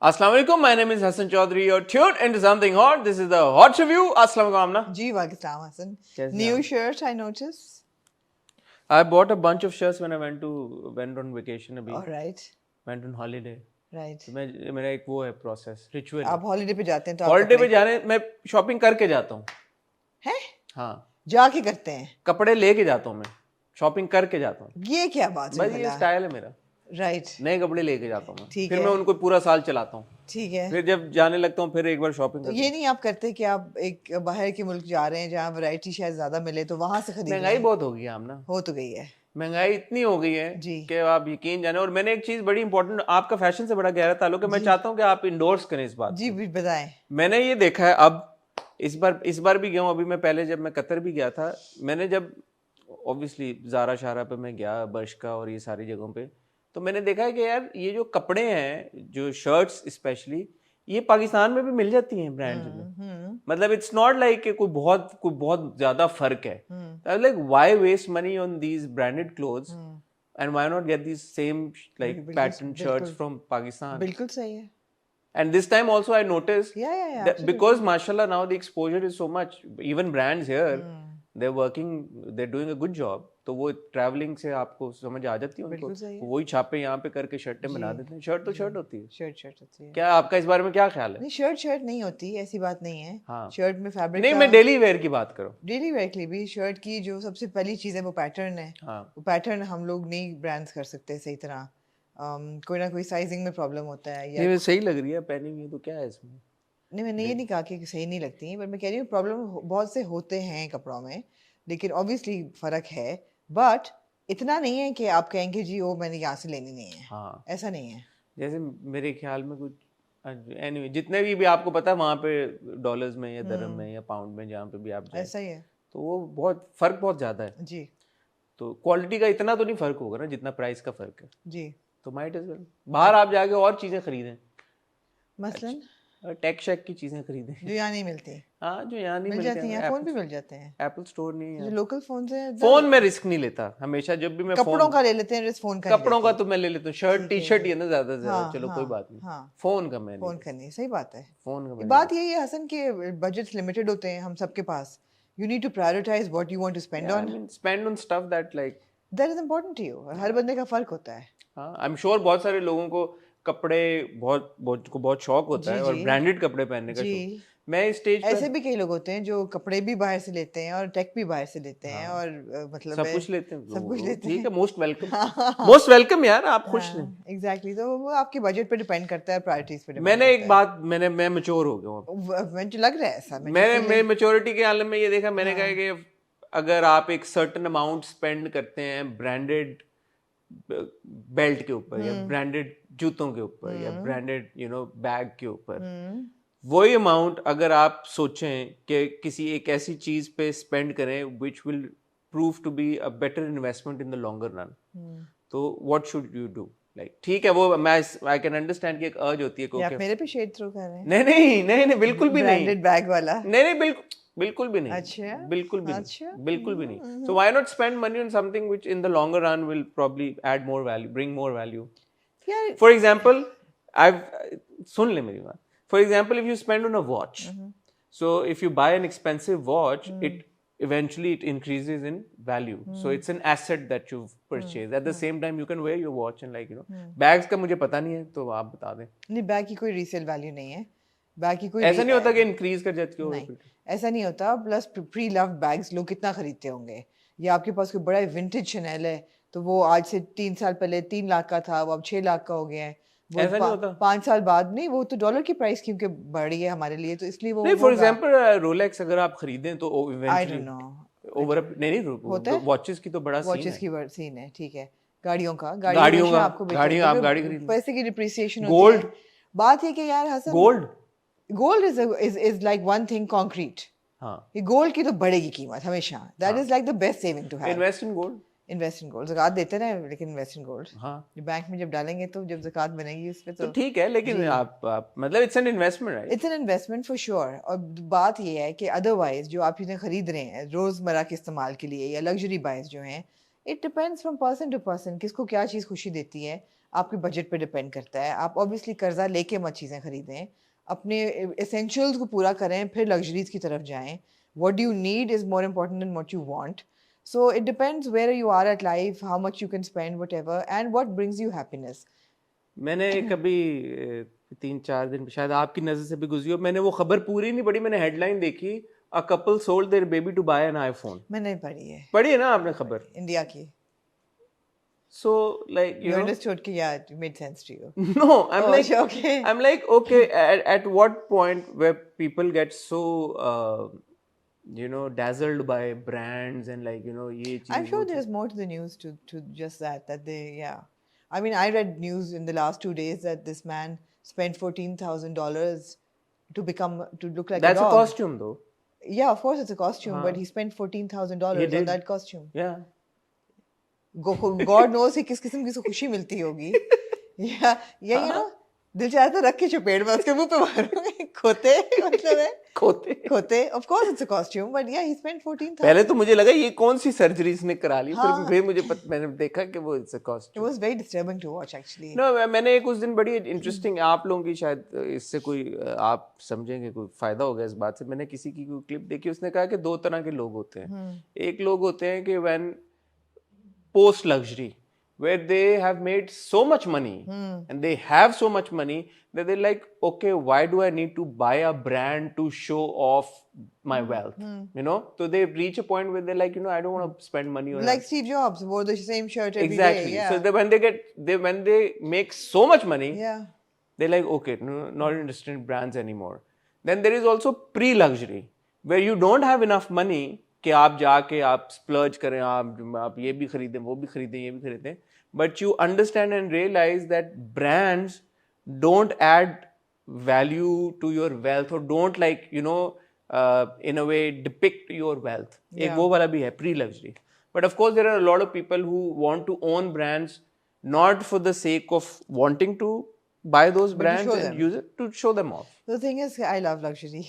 Assalamu alaikum. My name is Hassan Chaudhary. You're tuned into something hot. This is the hot review. Assalamu alaikum, Amna. जी वालेकुम Hasan. Yes, New ma'am. shirt I noticed. I bought a bunch of shirts when I went on vacation. All right, Went on holiday. right. तो मैं मेरा एक वो है process ritual आप holiday पे जाते हैं तो आप हॉलिडे पे कपड़े जाने मैं शॉपिंग करके जाता हूँ. हैं हाँ, जाके करते हैं. कपड़े लेके जाता हूँ. मैं शॉपिंग करके जाता हूँ. ये क्या बात है बस ये भला? स्टाइल है मेरा. राइट, नए कपड़े लेके जाता हूँ. ठीक फिर है. मैं उनको पूरा साल चलाता हूँ. ठीक है. फिर जब जाने लगता हूँ फिर एक बार शॉपिंग तो ये नहीं आप करते कि आप एक बाहर के मुल्क जा रहे हैं जहाँ वैरायटी शायद ज्यादा मिले तो वहां से खरीद महंगाई लें. बहुत हो गई है आमना. हो तो गई है. महंगाई इतनी हो गई है जी. कि आप यकीन जाने. और मैंने एक चीज बड़ी इंपॉर्टेंट, आपका फैशन से बड़ा गहरा ताल्लुक है. मैं जी. चाहता हूँ कि आप इंडोर्स करें इस बात जी को. बताएं. मैंने ये देखा है अब इस बार भी गया हूँ. अभी मैं पहले जब मैं कतर भी गया था, मैंने जब ऑब्वियसली ज़ारा शारा पे मैं गया, बर्शका और ये सारी जगहों पे, तो मैंने देखा है कि यार ये जो कपड़े हैं, जो शर्ट्स स्पेशली, ये पाकिस्तान में भी मिल जाती हैं ब्रांड्स में. मतलब इट्स नॉट लाइक कि कोई बहुत ज्यादा फर्क है. Like why waste money on these branded clothes and why not get these same like pattern shirts from Pakistan. बिल्कुल सही है. And this time also I noticed Yeah, that absolutely. because mashallah now the exposure is so much, even brands here, they're doing a good job. तो वो travelling से आपको समझ आ जाती है उनको. बिल्कुल सही है. वही छापे यहाँ पे करके शर्टें बना देते हैं. शर्ट तो शर्ट होती है. शर्ट होती है. क्या आपका इस बारे में क्या ख्याल है? नहीं शर्ट नहीं होती, ऐसी बात नहीं है. हाँ. शर्ट में फैब्रिक नहीं, मैं डेली वेयर की बात करूँ. डेली वेयर के लिए भी शर्ट की जो सबसे पहली चीज़ है वो पैटर्न है. हाँ. वो पैटर्न हम लोग नहीं ब्रांड्स कर सकते सही तरह. कोई ना कोई साइजिंग में प्रॉब्लम होता है या ये सही लग रही है पहनी हुई, तो क्या है इसमें? नहीं मैंने ये नहीं कहा कि सही नहीं लगती, पर मैं कह रही हूँ प्रॉब्लम बहुत से होते हैं कपड़ों में, लेकिन ऑब्वियसली फ़र्क है. बट इतना नहीं है कि आप कहेंगे जी वो मैंने यहाँ से लेनी नहीं है. हाँ. ऐसा नहीं है. जैसे मेरे ख्याल में कुछ एनीवे जितने भी आपको पता है वहाँ पे डॉलर्स में या दरम में या पाउंड में जहाँ पे भी आप जाए, ऐसा ही है. तो वो बहुत फर्क बहुत ज्यादा है. जी. तो क्वालिटी का इतना तो नहीं फर्क होगा ना जितना प्राइस का फर्क है. जी. तो माइट एज वेल बाहर आप जाके और चीजें खरीदें. मसलन टेक शेक की चीजें खरीदें जो यहाँ नहीं मिलती. हाँ, जो यहाँ नहीं मिल मिलते जाती हैं. हैं, फोन भी मिल जाते हैं. एप्पल स्टोर नहीं जो है. लोकल फोन है फोन में रिस्क नहीं लेता. हमेशा जब भी मैं कपड़ों का ले लेते हैं, रिस्क फोन का नहीं कपड़ों का लेते. तो मैं ले लेता हूँ. शर्ट टी शर्ट ही है ना ज्यादा से ज्यादा. हाँ, चलो कोई बात नहीं. हाँ. फोन का मैं फोन नहीं. करनी सही बात है. फोन का मैं बात यही है हसन के बजट्स लिमिटेड होते हैं हम सबके पास. You need to prioritise what you want to spend on. Spend on stuff that like that is important to you. हर बंदे का फर्क होता है. हाँ. आई एम श्योर बहुत सारे लोगों को कपड़े बहुत शौक होता है और ब्रांडेड कपड़े पहनने का शौक. मैं इस स्टेज पे ऐसे भी कई लोग होते हैं जो कपड़े भी बाहर से लेते हैं और टेक भी बाहर से लेते हैं. और मतलब सब कुछ लेते हैं. सब कुछ लेते ठीक है. मोस्ट वेलकम यार. आप खुश हैं. एग्जैक्टली. तो वो आपके बजट पे डिपेंड करता है, प्रायोरिटीज पे. मैंने एक बात मैं मैच्योर हो गया हूँ. मुझे लग रहा है ऐसा. मैंने मैच्योरिटी के आलम में ये देखा. मैंने कहा कि अगर आप एक सर्टेन अमाउंट स्पेंड करते हैं ब्रांडेड बेल्ट के ऊपर या ब्रांडेड जूतों के ऊपर या ब्रांडेड बैग के ऊपर, वही अमाउंट अगर आप सोचें कि किसी एक ऐसी चीज पे स्पेंड करें which will prove to be a better investment in the longer run, तो what should you do? Like ठीक है, वो मैं आई कैन अंडरस्टैंड कि एक अर्ज होती है. आप मेरे पे शेड थ्रो कर रहे हैं. नहीं बिल्कुल भी नहीं. ब्रांडेड बैग वाला. नहीं बिल्कुल भी नहीं. अच्छा. बिल्कुल भी नहीं. So why not spend money on something which in the longer run will probably add more value, bring more value? Yeah. For example, सुन ले मेरी बात. For example, if you spend on a watch, so if you buy an expensive watch, it eventually increases in value. So it's an asset that you've purchased. At the same time, you can wear your watch and bags का मुझे पता नहीं है, तो आप बता दें. नहीं, बैग की कोई रीसेल वैल्यू नहीं है. बैग की कोई ऐसा नहीं होता कि इंक्रीज कर जाती हो. ऐसा नहीं होता. प्लस प्री लव्ड बैग्स लोग कितना खरीदते होंगे. या आपके पास कोई बड़ा विंटेज शनेल है तो वो आज से 3 साल पहले 3 लाख का था, वो अब 6 लाख का हो गया है. ऐसा नहीं होता. 5 साल बाद नहीं, वो तो डॉलर की प्राइस क्योंकि बढ़ी है हमारे लिए, तो इसलिए वो. फॉर एग्जांपल रोलेक्स अगर आप खरीदें तो इवेंचुअली ओवर नहीं होता है. वॉचेस की तो बड़ा वॉचेस की सीन है. ठीक है. गाड़ियों का आप गाड़ी खरीद, पैसे की डिप्रिसिएशन. गोल्ड. बात है कि यार Hassan, gold is like one thing concrete. हाँ. ये गोल्ड की तो बढ़ेगी कीमत हमेशा. That is like the best saving to have. Invest in gold. ज़कात देते ना, लेकिन इन्वेस्ट इन गोल्ड. हाँ. बैंक में जब डालेंगे तो जब ज़कात बनेगी उस पे तो ठीक है, लेकिन आप मतलब it's an investment, right? It's an investment for sure. और बात ये है कि अदरवाइज जो आप चीज़ें खरीद रहे हैं रोज़मर्रा के इस्तेमाल के लिए या लग्जरी बाइज जो हैं, it depends from person to person, किसको क्या चीज़ खुशी देती है. आपके बजट पे डिपेंड करता है। आप ऑब्वियसली कर्जा लेके मत चीज़ें खरीदें, अपने एसेंशियल्स को पूरा करें, फिर लग्जरीज की तरफ जाएं। What you need is more important than what you want. So it depends where you are at life, how much you can spend, whatever, and what brings you happiness. मैंने कभी 3-4 दिन शायद आपकी नज़र से भी गुजरी हो, मैंने वो खबर पूरी नहीं पढ़ी, मैंने हेडलाइन देखी, a couple sold their baby to buy an iPhone. मैंने पढ़ी है पढ़ी है ना आपने खबर? इंडिया की। So like You understood कि yeah, it made sense to you. no, Oh, okay. I'm like okay, at what point where people get so dazzled by brands and like ये I'm चीज sure वो there's more to the news to just that they, yeah. I mean, I read news in the last 2 days that this man spent $14,000 to look like that's a a dog. costume though. Yeah, of course it's a costume, but हाँ. he spent He $14,000 did. on that costume. Yeah. God knows कि किस किस्म की खुशी मिलती होगी। या you know, दिल चाहता तो रख के चपेट में उसके मुंह पे मारूंगी। खोते मतलब है खोते। Of course it's a costume, but yeah, he spent 14,000. पहले तो मुझे लगा ये कौन सी सर्जरी इसने करा ली, हाँ. फिर मुझे मैंने देखा कि वो it's a It costume. was very disturbing to watch actually. No मैंने एक उस दिन बड़ी इंटरेस्टिंग, आप लोगों की शायद इससे कोई आप समझेंगे कोई फायदा होगा इस बात से, मैंने किसी की कोई क्लिप देखी, उसने कहा कि 2 तरह के लोग होते हैं। एक लोग होते हैं कि when post luxury where they have made so much money and they have so much money that they're like, okay, why do I need to buy a brand to show off my wealth? So they reach a point where they're like, I don't want to spend money on Like Steve Jobs wore the same shirt every exactly. day. Yeah. So when they make so much money, Yeah. they're like, okay, no, not interested in brands anymore. Then there is also pre-luxury where you don't have enough money कि आप जाके आप splurge करें, आप ये भी खरीदें, वो भी खरीदें, ये भी खरीदें, but you understand and realize that brands don't add value to your wealth or don't like in a way depict your wealth. एक वो वाला भी है pre-luxury. But of course there are a lot of people who want to own brands not for the sake of wanting to buy those brands and use it to show them off. The thing is, I love luxury.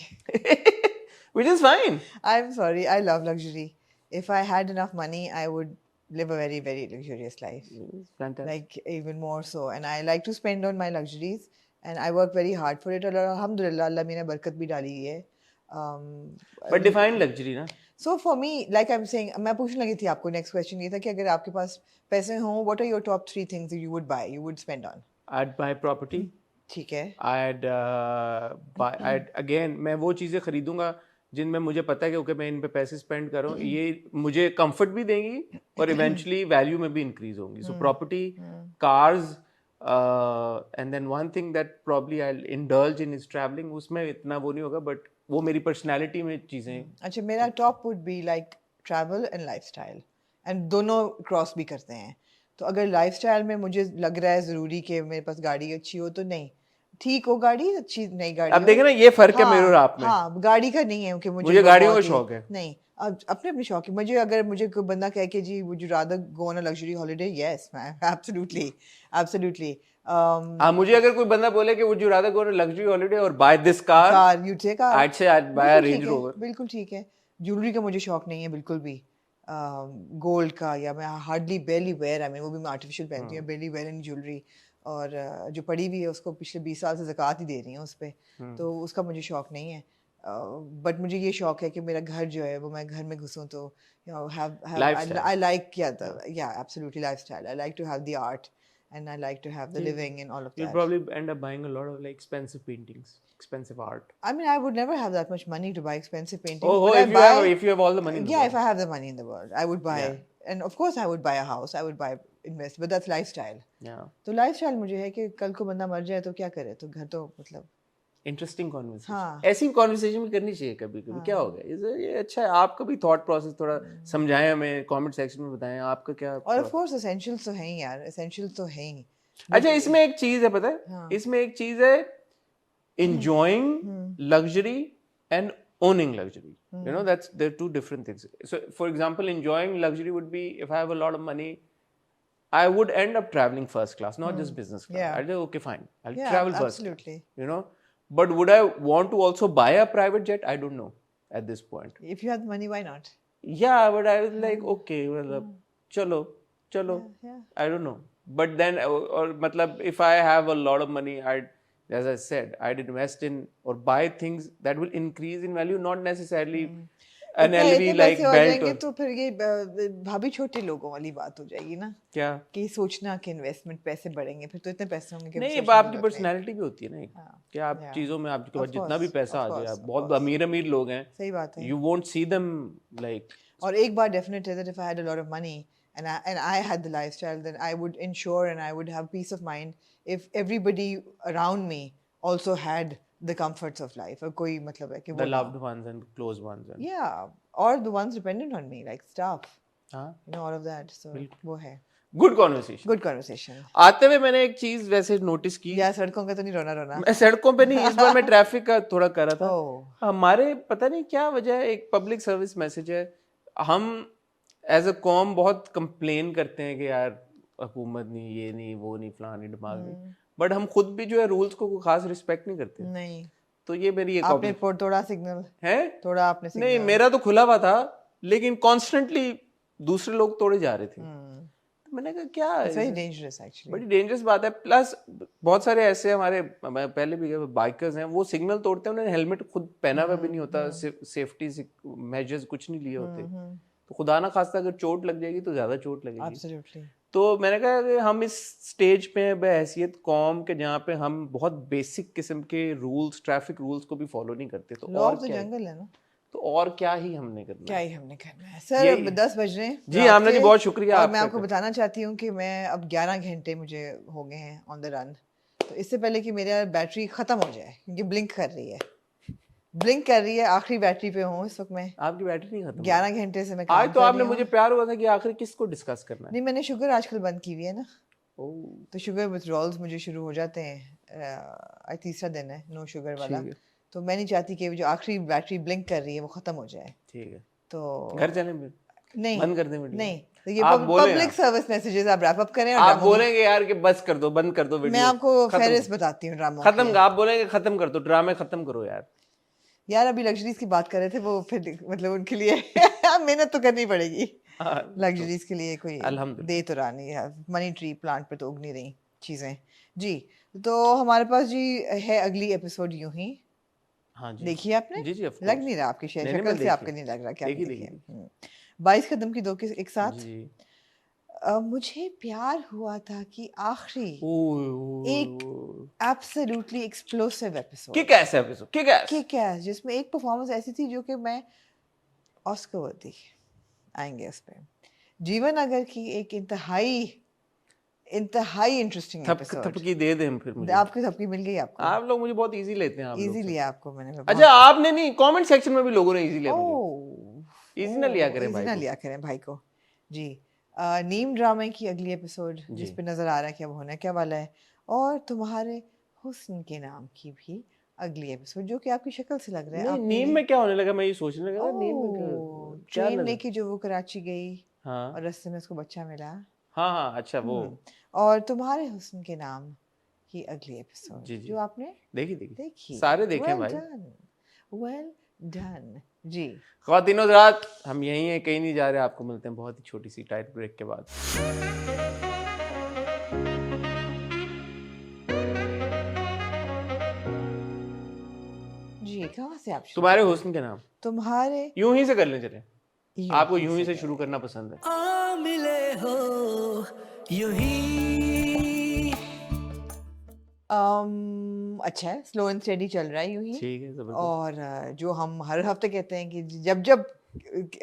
Which is fine. I'm sorry, I love luxury. If I had enough money, I would live a very, very luxurious life. Fantastic. Like even more so. And I like to spend on my luxuries and I work very hard for it. और alhamdulillah, Allah मैंने बरकत भी डाली है. But define luxury ना? So for me, like I'm saying, मैं पूछने लगी थी आपको, next question ये था कि अगर आपके पास पैसे हों, what are your top 3 things that you would buy, you would spend on? I'd buy property. ठीक है. I'd again मैं वो चीज़ें खरीदूंगा जिनमें मुझे पता है कि ओके मैं इन पे पैसे स्पेंड कर रहा हूँ, ये मुझे कंफर्ट भी देंगी और इवेंचुअली वैल्यू में भी इंक्रीज होंगी। So property, cars, and then one thing that probably I indulge in is travelling. उसमें इतना वो नहीं होगा बट वो मेरी पर्सनैलिटी में चीज़ें। अच्छा, मेरा top would be like travel and lifestyle, and दोनों क्रॉस भी करते हैं। तो अगर लाइफस्टाइल में मुझे लग रहा है ज़रूरी कि मेरे पास गाड़ी अच्छी हो तो नहीं, ठीक हो गाड़ी, अच्छी नई गाड़ी। अब देखें ना ये फर्क है मेरे और आप में। हाँ, गाड़ी का नहीं है कि मुझे गाड़ियों का शौक है। नहीं, अब अपने अपने शौक है। मुझे अगर मुझे कोई बंदा कहे कि जी would you rather go on a luxury holiday, yes ma'am, absolutely absolutely. मुझे अगर कोई बंदा बोले कि would you rather go on a luxury holiday और buy this car, you take car, I'd say I'd buy a Range Rover। बिल्कुल ठीक है। ज्वेलरी का मुझे शौक नहीं है बिल्कुल भी, गोल्ड का, या मैं hardly barely wear, I mean वो भी मैं आर्टिफिशियल पहनती हूँ, बेली वेयर इन ज्वेलरी। और जो पड़ी हुई है उसको पिछले 20 साल से ज़कात ही दे रही हूँ उस पर, तो उसका मुझे शौक नहीं है। बट मुझे ये शौक है कि मेरा घर जो है वो मैं घर में घुसूँ तो I like absolutely lifestyle. I like to have the art and I like to have the living and all of that. You'll probably end up buying a lot of like expensive paintings, expensive art. I mean, I would never have that much money to buy expensive paintings. Oh, if you have all the money in the world. Yeah, if I have the money in the world, I would buy. And of course, I would buy a house. I would buy, invest, but that's lifestyle. Yeah. तो lifestyle मुझे है कि कल को बंदा मर जाए तो क्या करे, तो घर तो मतलब इंटरेस्टिंग कॉन्वर्सेशन। हाँ। ऐसी कॉन्वर्सेशन भी करनी चाहिए कभी कभी। क्या हो गया ये अच्छा है। आपका भी थॉट प्रोसेस थोड़ा समझाएं हमें, कमेंट सेक्शन में बताएं आपका क्या। और ऑफ कोर्स एसेंशियल्स तो हैं ही यार, एसेंशियल्स तो हैं ही। अच्छा, इसमें एक चीज है, पता है इसमें एक चीज है, enjoying luxury and owning luxury. That's they're two different things. So for example, enjoying luxury would be if I have a lot of money, I would end up traveling first class, not just business class. Yeah. I'd say, okay, fine, I'll travel first. Absolutely. But would I want to also buy a private jet? I don't know at this point. If you have the money, why not? Yeah, but I was like, okay, well, chalo. Yeah. I don't know. but then or matlab if I have a lot of money, as I said, I'd invest in or buy things that will increase in value, not necessarily an इतने LV पैसे like हो belt जाएंगे or तो फिर ये भाभी छोटे लोगों वाली बात हो जाएगी ना, क्या कि सोचना कि इन्वेस्टमेंट पैसे बढ़ेंगे, फिर तो इतने पैसे होंगे कि नहीं, सोचने अब की आपकी जरूरत नहीं। पर्सनैलिटी भी होती है ना एक, हाँ, कि आप yeah. चीज़ों में आपके पास Of जितना भी course, पैसा of आ जाए, course, आप of बहुत course. अमीर अमीर लोग हैं, सही बात है। you won't see them like और एक बार डेफिनेट है that if I had a lot of money and I had the lifestyle, then I would ensure and I would have peace of mind if everybody around me also had the comforts of life. और कोई मतलब है कि the वो ना loved ones and close ones and yeah, or the ones dependent on me like staff, हाँ, you know, all of that. So वो है गुड कॉन्वर्सेशन। good conversation. आते हुए मैंने एक चीज वैसे नोटिस की, या सड़कों का तो नहीं रोना रोना। मैं सड़कों पे नहीं, इस बार मैं ट्रैफिक का थोड़ा कर रहा था। Oh. हमारे पता नहीं क्या वजह है, एक पब्लिक सर्विस मैसेज है, हम एज अ कॉम बहुत कंप्लेन करते हैं कि यार हुकूमत नहीं, ये नहीं, वो नहीं, फलानी दिमाग नहीं, बट हम खुद भी जो है रूल्स को कोई खास रिस्पेक्ट नहीं करते। नहीं, तो ये मेरी एक आपने तोड़ा सिग्नल है, थोड़ा आपने नहीं सिग्नल। मेरा तो खुला हुआ था, लेकिन कॉन्स्टेंटली दूसरे लोग तोड़े जा रहे थे। तो मैंने कहा क्या It's very dangerous actually. बड़ी डेंजरस बात है। प्लस बहुत सारे ऐसे हमारे पहले भी बाइकर्स हैं, वो सिग्नल तोड़ते हैं, उन्होंने हेलमेट खुद पहना हुआ भी नहीं होता, सेफ्टी मेजर्स कुछ नहीं लिए होते, तो खुदा ना खास्ता अगर चोट लग जाएगी तो ज्यादा चोट लगेगी। Absolutely. तो मैंने कहा कि हम इस स्टेज पे हैं बहैसियत कौम के जहाँ पे हम बहुत बेसिक किस्म के रूल्स, ट्रैफिक रूल्स को भी फॉलो नहीं करते, तो लॉ और तो क्या जंगल है ना, तो और क्या ही हमने करना क्या है? ही हमने करना है। सर अब 10 बज रहे हैं जी रात आमना जी, के, बहुत शुक्रिया और आपका। मैं आपको बताना चाहती हूँ कि मैं अब 11 घंटे मुझे हो गए हैं ऑन द रन, तो इससे पहले कि मेरा बैटरी ख़त्म हो जाए, क्योंकि ब्लिंक कर रही है, आखिरी बैटरी पे हूँ इस वक्त मैं। आपकी बैटरी नहीं खत्म 11 घंटे से मैं काम आज तो कर आपने रही हूँ। मुझे प्यार हुआ था कि आखिर किसको डिस्कस करना है। नहीं, मैंने शुगर आजकल बंद की हुई है ना, ओह, तो शुगर विथड्रॉल्स मुझे शुरू हो जाते हैं। आज तीसरा दिन है नो शुगर वाला, ठीक है, तो मैं नहीं चाहती कि जो आखिरी बैटरी ब्लिंक कर रही है वो ख़त्म हो जाए। ठीक है, तो घर चलें फिर, नहीं बंद कर दें वीडियो? नहीं, तो ये आप बोलें, पब्लिक सर्विस मैसेजेस आप रैप अप करें और आप ड्रामों की- बोलेंगे यार कि बस कर दो, बंद कर दो वीडियो, मैं आपको खत्म फेरिस्त बताती हूँ ड्रामों खत्म की। का, आप बोलेंगे खत्म कर दो, ड्रामे खत्म करो यार। यार अभी लग्जरीज की बात कर रहे थे, वो फिर मतलब उनके लिए मेहनत तो करनी पड़ेगी लग्जरीज के लिए, कोई अल्हम्दुलिल्लाह। दे तो रहा नहीं है, मनी ट्री प्लांट पे तो उग नहीं रही चीज़ें जी। तो हमारे पास जी है अगली एपिसोड यूं ही, हाँ जी, देखिए आपने? जी जी, of लग course। नहीं रहा आपकी नहीं, नहीं, शक्ल मैं से, देखी। आपके नहीं लग रहा क्या देखी, देखिए। देखी। 22 कदम की दो के एक साथ जी। मुझे प्यार हुआ था कि आखिरी ओह, एक absolutely explosive episode, kick S episode, kick S. Kick S, जिसमें एक परफॉर्मेंस ऐसी थी जो कि मैं ऑस्कर वर्दी आएंगे उस पे। जीवन अगर की एक इंतहाई इंटरेस्टिंग एपिसोड। थपकी दे दें फिर मुझे। आपकी थपकी मिल गई आपको? आप लोग मुझे बहुत इजी लेते हैं, आप लोग इजी से। लिया आपको मैंने। अच्छा आपने नहीं, कमेंट सेक्शन में भी लोगों ने इजी लिया मुझे। इजी ना लिया करें भाई ना को। लिया करें भाई को जी। नीम ड्रामे की अगली एपिसोड जिस पे नजर आ रहा है कि अब होने क्या वाला है, और तुम्हारे हुस्न के नाम की भी अगली एपिसोड, जो कि आपकी शक्ल से लग रहा है नहीं, आपने नीम में क्या होने लगा, मैं ये सोचने लगा नीम में क्या ट्रेन नजर- लेके जो वो कराची गई हाँ और रास्ते में उसको बच्चा मिला, हाँ हाँ, अच्छा वो और तुम्हारे हुस्न के नाम की अगली एपिसोड जी, जी। जो आपने देखी सारे देखे भाई। वेल डन जी। ख्वातीनो रात, हम यहीं हैं, कहीं नहीं जा रहे, आपको मिलते हैं बहुत ही छोटी सी टाइट ब्रेक के बाद। जी कहाँ से आप तुम्हारे हुस्न के नाम, तुम्हारे यूं ही से कर लें, चले आपको यूं ही से करें। शुरू करना पसंद है? आ मिले हो यूं ही। अच्छा है, स्लो एंड स्टेडी चल रहा है यूं ही। ठीक है, जबरदस्त। और जो हम हर हफ्ते कहते हैं कि जब जब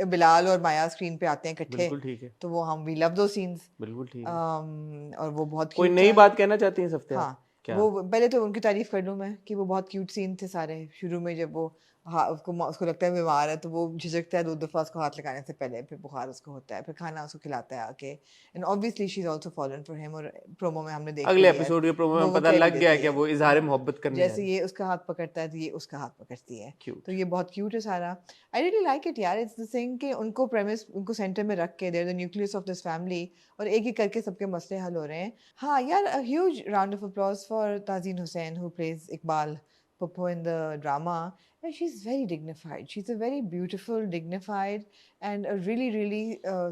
बिलाल और माया स्क्रीन पे आते हैं इकट्ठे, बिल्कुल ठीक है, तो वो हम वी लव दो सीन्स, बिल्कुल ठीक है। और वो बहुत कोई cute नई था। बात कहना चाहती हैं इस हफ्ते आप? हाँ, क्या? वो पहले तो उनकी तारीफ कर लूँ मैं कि वो बहुत क्यूट सीन थे सारे। शुरू में जब वो उसको लगता है बीमार है, तो वो झिझकता है 2 दफ़ा उसको हाथ लगाने से पहले, फिर बुखार उसको होता है, फिर खाना उसको खिलाता है आके, and obviously she is also fallen for him. और प्रोमो में हमने देख अगले लिया है, एपिसोड के प्रोमो वो में पता कह भी लग गया है देती कि है। वो इजहार मोहब्बत करने जैसे है। ये उसका हाथ पकड़ता है तो ये उसका हाथ पकड़ती है, Cute. तो ये बहुत क्यूट है सारा। आई रियली लाइक इट यार। इट्स द थिंग कि उनको प्रेमिस, उनको सेंटर में रख के, they're the nucleus of this family, और एक एक करके सबके मसले हल हो रहे हैं। हाँ यार, a huge round of applause for ताजीन Hussain who plays Iqbal Popo in the drama. And she's very dignified. She's a very beautiful, dignified, and a really, really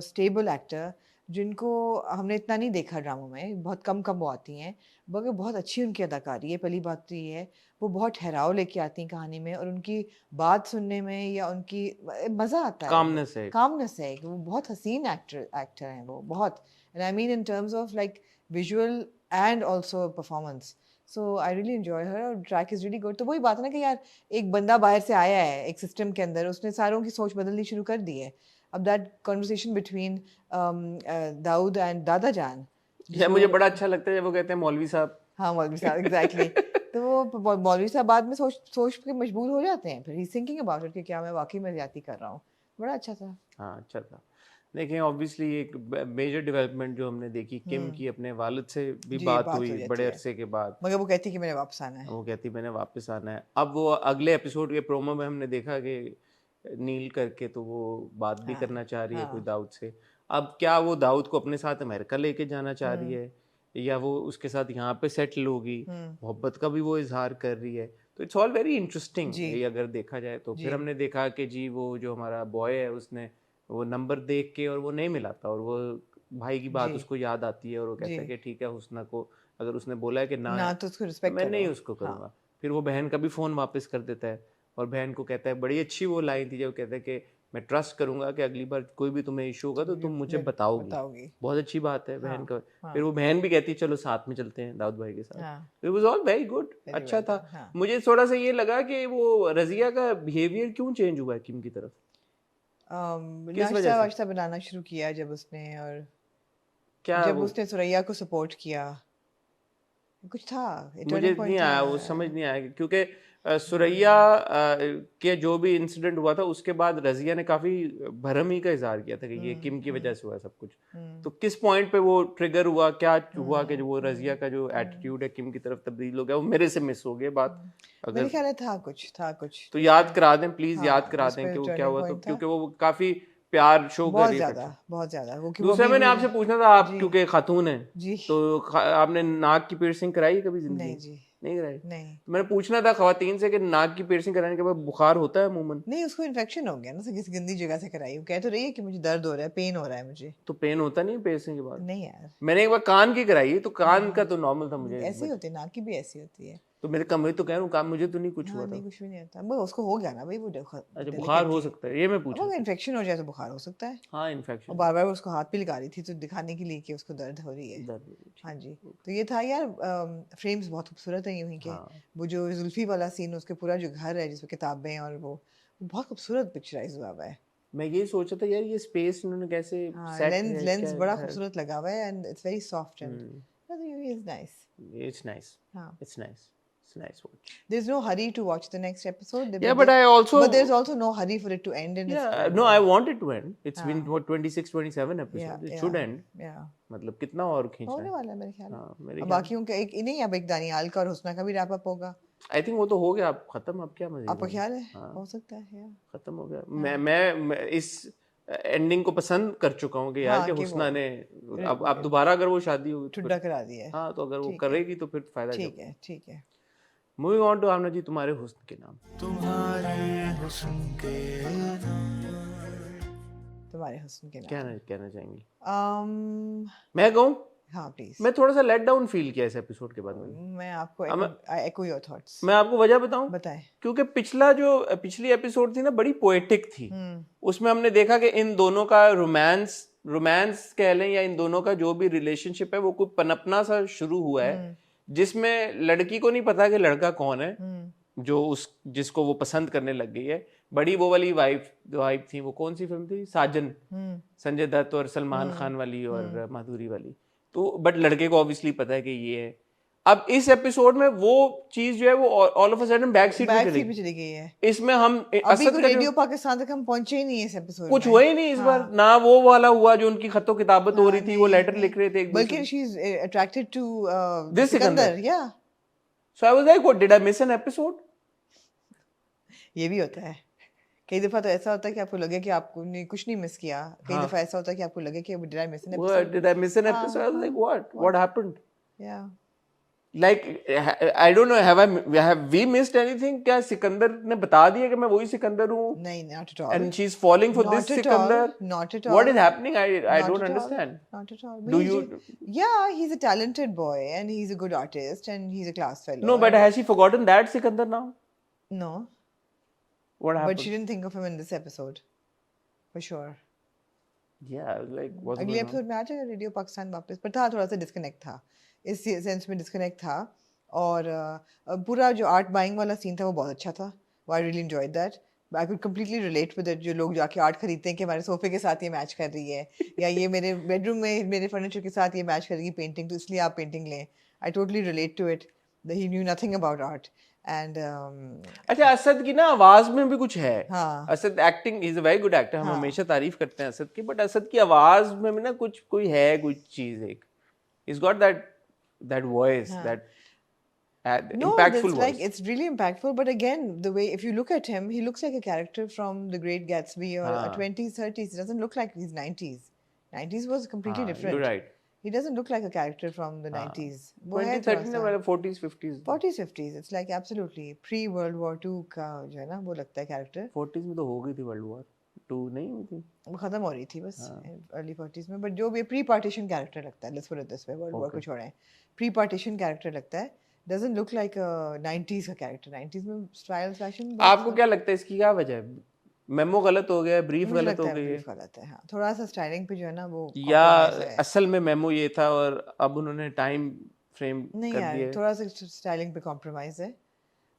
stable actor. जिनको हमने इतना नहीं देखा ड्रामा में, बहुत कम कम वो आती हैं, मगर बहुत अच्छी उनकी अदाकारी है। पहली बात तो ये है, वो बहुत ठहराव लेके आती हैं कहानी में, और उनकी बात सुनने में या उनकी मज़ा आता है। कामनेस है। कामनेस है कि वो बहुत हसीन एक्टर हैं वो, बहुत, and I mean in terms of like visual and also performance. So I really enjoy her, और ट्रैक इज़ रियली गुड। तो वही बात है ना कि यार, एक बंदा बाहर से आया है एक सिस्टम के अंदर, उसने सारों की सोच बदलनी शुरू कर दी है। अब that conversation between Dawood and दादा जान, या मुझे बड़ा अच्छा लगता है जब वो कहते हैं मौलवी साहब। हाँ मौलवी साहब, एग्जैक्टली। तो वो मौलवी साहब बाद में सोच के मजबूर हो जाते हैं, फिर ही थिंकिंग अबाउट इट कि क्या मैं वाकई में ज्यादती कर रहा हूँ। बड़ा अच्छा था। हाँ अच्छा था। देखें ऑब्वियसली एक मेजर डेवलपमेंट जो हमने देखी, किम की अपने वालिद से भी जी, बात बात हो हुई जाती बड़े है। अरसे के बाद। मगर वो कहती कि मैंने वापस आना है। वो कहती मैंने वापस आना है। अब वो अगले एपिसोड के प्रोमो में हमने देखा कि नील करके तो वो बात भी हाँ, करना चाह रही है कोई हाँ। दाऊद से। अब क्या वो दाऊद को अपने साथ अमेरिका लेके जाना चाह रही है, या वो उसके साथ यहाँ पे सेटल होगी, मोहब्बत का भी वो इजहार कर रही है। तो इट्स ऑल वेरी इंटरेस्टिंग जी, ये अगर देखा जाए तो। जी। फिर हमने देखा कि जी वो जो हमारा बॉय है उसने वो नंबर देख के और वो नहीं मिलाता, और वो भाई की बात जी, उसको याद आती है, और वो कहता है जी। कि ठीक है हुस्ना को अगर उसने बोला है कि ना ना है तो उसको तो रिस्पेक्ट मैं नहीं करो। उसको हाँ, करूँगा। फिर वो बहन का भी फ़ोन वापस कर देता है, और बहन को कहता है, बड़ी अच्छी वो लाइन थी जब कहता है कि मैं ट्रस्ट करूंगा कि अगली बार कोई भी तुम्हें इशू होगा तो तुम मुझे बताओगी। बताओगी। बहुत अच्छी बात है बहन हाँ, का। हाँ, फिर वो बहन भी कहती है चलो साथ में चलते हैं दाऊद भाई के साथ। हाँ। It was all very good, very अच्छा वेल था। डन। हाँ। मुझे थोड़ा सा ये लगा कि वो रजिया का बिहेवियर क्यों चेंज हुआ है किम की तरफ, किस वजह नाश्ता से, वाश्ता बनाना शुरू किया जब उसने, और क्या जब वो, उसने सुरैया को सपोर्ट किया, कुछ था, मुझे टर्निंग नहीं पॉइंट आया, वो समझ था। नहीं आया क्योंकि सुरैया के जो भी इंसिडेंट हुआ था उसके बाद रजिया ने काफी भरमी का इजहार किया था कि ये किम की वजह से हुआ सब कुछ। तो किस पॉइंट पे वो ट्रिगर हुआ, क्या हुआ कि जो वो रजिया का जो एटीट्यूड है किम की तरफ तब्दील हो गया, वो मेरे से मिस हो गया बात। मेरे अगर ख्याल में था कुछ तो जिस याद पे, करा दें प्लीज, याद हाँ, करा जिस दें पे कि वो क्या टर्निंग हुआ, तो पॉइंट था। क्योंकि वो काफी प्यार शो कर रही है अफेक्शन। बहुत ज्यादा वो, कि वो दूसरा अभी मैंने भी। आपसे पूछना था, आप जी, क्योंकि खातून हैं जी। तो आपने नाक की पियर्सिंग कराई है कभी जिंदगी नहीं में? जी, नहीं कराई? नहीं। तो मैंने पूछना था खवातीन से कि नाक की पियर्सिंग कराने के बाद बुखार होता है अमूमन? नहीं, उसको इन्फेक्शन हो गया ना, किसी गंदी जगह से कराई। वो कह तो रही है कि मुझे दर्द हो रहा है, पेन हो रहा है मुझे। तो पेन होता नहीं है पियर्सिंग के बाद? नहीं यार। मैंने एक बार कान की कराई है, तो कान का हाँ, तो नॉर्मल था मुझे। ऐसी होती है, नाक की भी ऐसी होती है। तो मेरे कमरे तो कह रहा हूँ काम, मुझे तो नहीं कुछ हाँ, हुआ नहीं था। कुछ भी नहीं होता, वो उसको हो गया ना भाई, वो अच्छा बुखार डेलिकेट हो थी। सकता है, ये मैं अब पूछ रहा अगर था। इन्फेक्शन हो जाए तो बुखार हो सकता है। हाँ और इन्फेक्शन, बार बार उसको हाथ भी लगा रही थी तो दिखाने के लिए कि उसको दर्द हो रही है। दर्द, हाँ ठीक जी। है। तो ये था यार, फ्रेम्स बहुत खूबसूरत हैं यूं ही के। हाँ वो जो जुल्फी वाला सीन, उसके पूरा जो घर है जिसमें किताबें, और वो बहुत खूबसूरत पिक्चराइज हुआ हुआ है। मैं ये सोच रहा था यार ये स्पेस इन्होंने कैसे हाँ, सेट लेंस है, लेंस क्या बड़ा घर। खूबसूरत लगा हुआ है, and it's very soft, and is nice. It's nice, हाँ। It's nice, it's nice watch. There's no hurry to watch the next episode, Yeah, but I also, but there's also no hurry for it to end, and it's yeah, no, I want it to end. It's been हाँ, what 26 27 yeah, episodes. It yeah, should end. yeah. मतलब कितना और खींचना होने है? वाला है मेरे ख्याल में। हाँ मेरे अब ख्याल, बाकियों का एक नहीं, अब एक दानियाल का और हुस्ना का भी रैप अप होगा। आई थिंक वो तो हो गया, अब खत्म, अब क्या मजीद आपका होना? ख्याल है? हाँ हो सकता है यार। खत्म हो गया। मैं इस एंडिंग को पसंद कर चुका हूँ कि यार हाँ, कि कि वो हुस्ना ने अब दोबारा अगर वो शादी होगी तो ठुड्डा फिर, करा दिया है। हाँ तो अगर वो ठीक है, करेगी तो फिर फायदा ठीक जब। है, ठीक है। मूविंग ऑन टू आमना जी, तुम्हारे हुस्न के नाम। तुम्हारे हुस्न के तुम्हारे हुस्न के क्या नाम। कहना चाहेंगी? मैं मैं कहूँ, हाँ प्लीज। मैं थोड़ा सा लेट डाउन फील किया इस एपिसोड के बाद मैंने। मैं आपको अब echo your thoughts। मैं आपको वजह बताऊं, बताएं। क्योंकि पिछली एपिसोड थी ना बड़ी पोएटिक थी। हम्म, उसमें हमने देखा कि इन दोनों का रोमांस कह लें, या इन दोनों का जो भी रिलेशनशिप है वो कोई पनपना सा शुरू हुआ है, जिसमें लड़की को नहीं पता कि लड़का कौन है जो जिसको वो पसंद करने लग गई है। बड़ी वो वाली वाइफ थी, वो कौन सी फिल्म थी, साजन, संजय दत्त और सलमान खान वाली और माधुरी वाली। तो बट लड़के को ऑब्वियसली पता है कि ये है। अब इस एपिसोड में वो चीज जो है वो all of a sudden back seat पे चली गई है। इसमें हम अभी असद कोई का रेडियो पाकिस्तान तक हम पहुंचे ही नहीं इस एपिसोड कुछ में। हुआ ही नहीं इस बार ना। वो वाला हुआ जो उनकी खतो किताबत हो रही थी, वो लेटर लिख रहे थे एक दूसरे बल्कि she is attracted to this Sikandar. या so I was like what did I miss an episode? ये भी होता है। कई दफा तो ऐसा होता है कि आपको लगे कि आपने कुछ नहीं मिस किया। कई दफा ऐसा होता है कि आपको लगे कि did I miss an episode? What did I miss an episode? I was like what happened? Yeah. like I don't know, have we missed anything? क्या सिकंदर ने बता दिया कि मैं वही सिकंदर हूँ? नहीं, not at all. And she's falling for this Not at all. Sikandar? Not at What all. is happening? I Not don't at all. understand. Not at all. Do He's you? Yeah, he's a talented boy and he's a good artist and he's a class fellow. No, but has she forgotten that Sikandar now? No, What happened? but she didn't think of him in this episode, for sure. Yeah, I was like, what's अगले going on? Episode में आ जाएगा radio Pakistan वापस, पर था थोड़ा सा disconnect था, इस सेंस में डिस्कनेक्ट था। और पूरा जो आर्ट बाइंग वाला सीन था वो बहुत अच्छा था, I really enjoyed that. I could completely relate with it, जो लोग जाके आर्ट खरीदते हैं कि हमारे सोफे के साथ ये मैच कर रही है, या ये मेरे बेडरूम में मेरे फर्नीचर के साथ ये मैच कर रही है पेंटिंग, तो इसलिए आप पेंटिंग लें। I totally relate to it, he knew nothing about art and अच्छा, असद की ना आवाज में भी कुछ है। हाँ। Asad acting is a very good actor, हम हाँ। हमेशा तारीफ करते हैं असद की, बट असद की आवाज में भी ना कुछ कोई है, कुछ चीज एक, is got that voice, that No, impactful it's voice. like it's really impactful. But again, the way if you look at him, he looks like a character from The Great Gatsby or a 20s, 30s. He doesn't look like he's 90s. 90s was completely different. You're right. He doesn't look like a character from the 90s. वो है 20, 30 थोड़ा ना सा- मतलब 40s 50s 40s, 50s. It's like absolutely pre World War II का जो है ना वो लगता है character. 40s में तो हो गई थी वर्ल्ड वॉर 2, नहीं हुई थी? वो खत्म हो रही थी बस early 40s में. But जो भी pre partition character लगता है, let's put it this way, World War को छोड़ें, pre partition character लगता है. Doesn't look like a 90s का character. 90s में style fashion. आपको क्या लगता है इसकी क्या वजह है? मेमो गलत हो गया है, ब्रीफ मुझे गलत लगता हो है गई है, brief गलत है, हाँ. थोड़ा सा स्टाइलिंग पे जो है ना वो या compromise है. असल में मेमो ये था और अब उन्होंने टाइम फ्रेम नहीं कर यार, दिया है? थोड़ा सा स्टाइलिंग पे कॉम्प्रोमाइज है.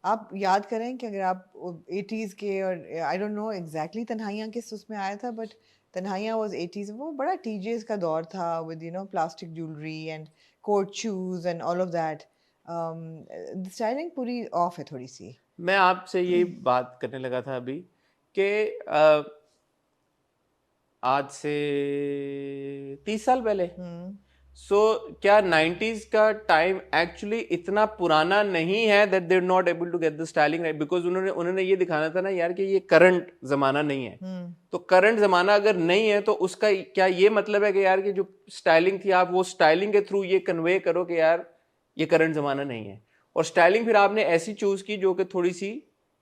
आप याद करें कि अगर आप 80s के, और आई डोंट नो एग्जैक्टली तन्हाइयाँ किस उसमें आया था, बट तन्हाइयाँ वाज 80s, वो बड़ा टीजेस का दौर था with you know plastic jewellery and coat shoes and all of that. Styling पूरी ऑफ है थोड़ी सी. मैं आपसे यही बात करने लगा था अभी कि आज से 30 साल पहले, सो क्या 90s का टाइम एक्चुअली इतना पुराना नहीं है that they are not able to get the styling right? Because उन्होंने ये दिखाना था ना यार कि ये करंट जमाना नहीं है. तो करंट जमाना अगर नहीं है तो उसका क्या ये मतलब है कि यार कि जो स्टाइलिंग थी आप वो स्टाइलिंग के थ्रू ये कन्वे करो कि यार ये करंट जमाना नहीं है, और स्टाइलिंग फिर आपने ऐसी चूज की जो कि थोड़ी सी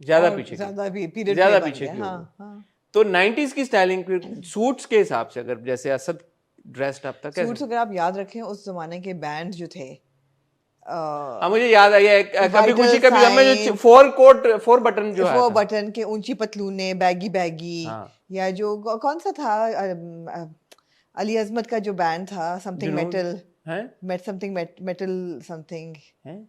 ज्यादा पीछे की, ज्यादा भी पीरियड ज्यादा बन पीछे गया, की हाँ होगी. हाँ. तो 90s की स्टाइलिंग फिर सूट्स के हिसाब से, अगर जैसे असद ड्रेस्ड अप था सूट्स कैसे? अगर आप याद रखें उस जमाने के बैंड जो थे, हाँ मुझे याद आई है, कभी Vital खुशी कभी गम में जो sign, 4 बटन जो है 4 बटन के ऊंची पतलूने बैगी बैगी, हाँ. या जो कौन सा था अली अजमत का जो बैंड था, समथिंग मेटल, हैं समथिंग मेटल समथिंग, हैं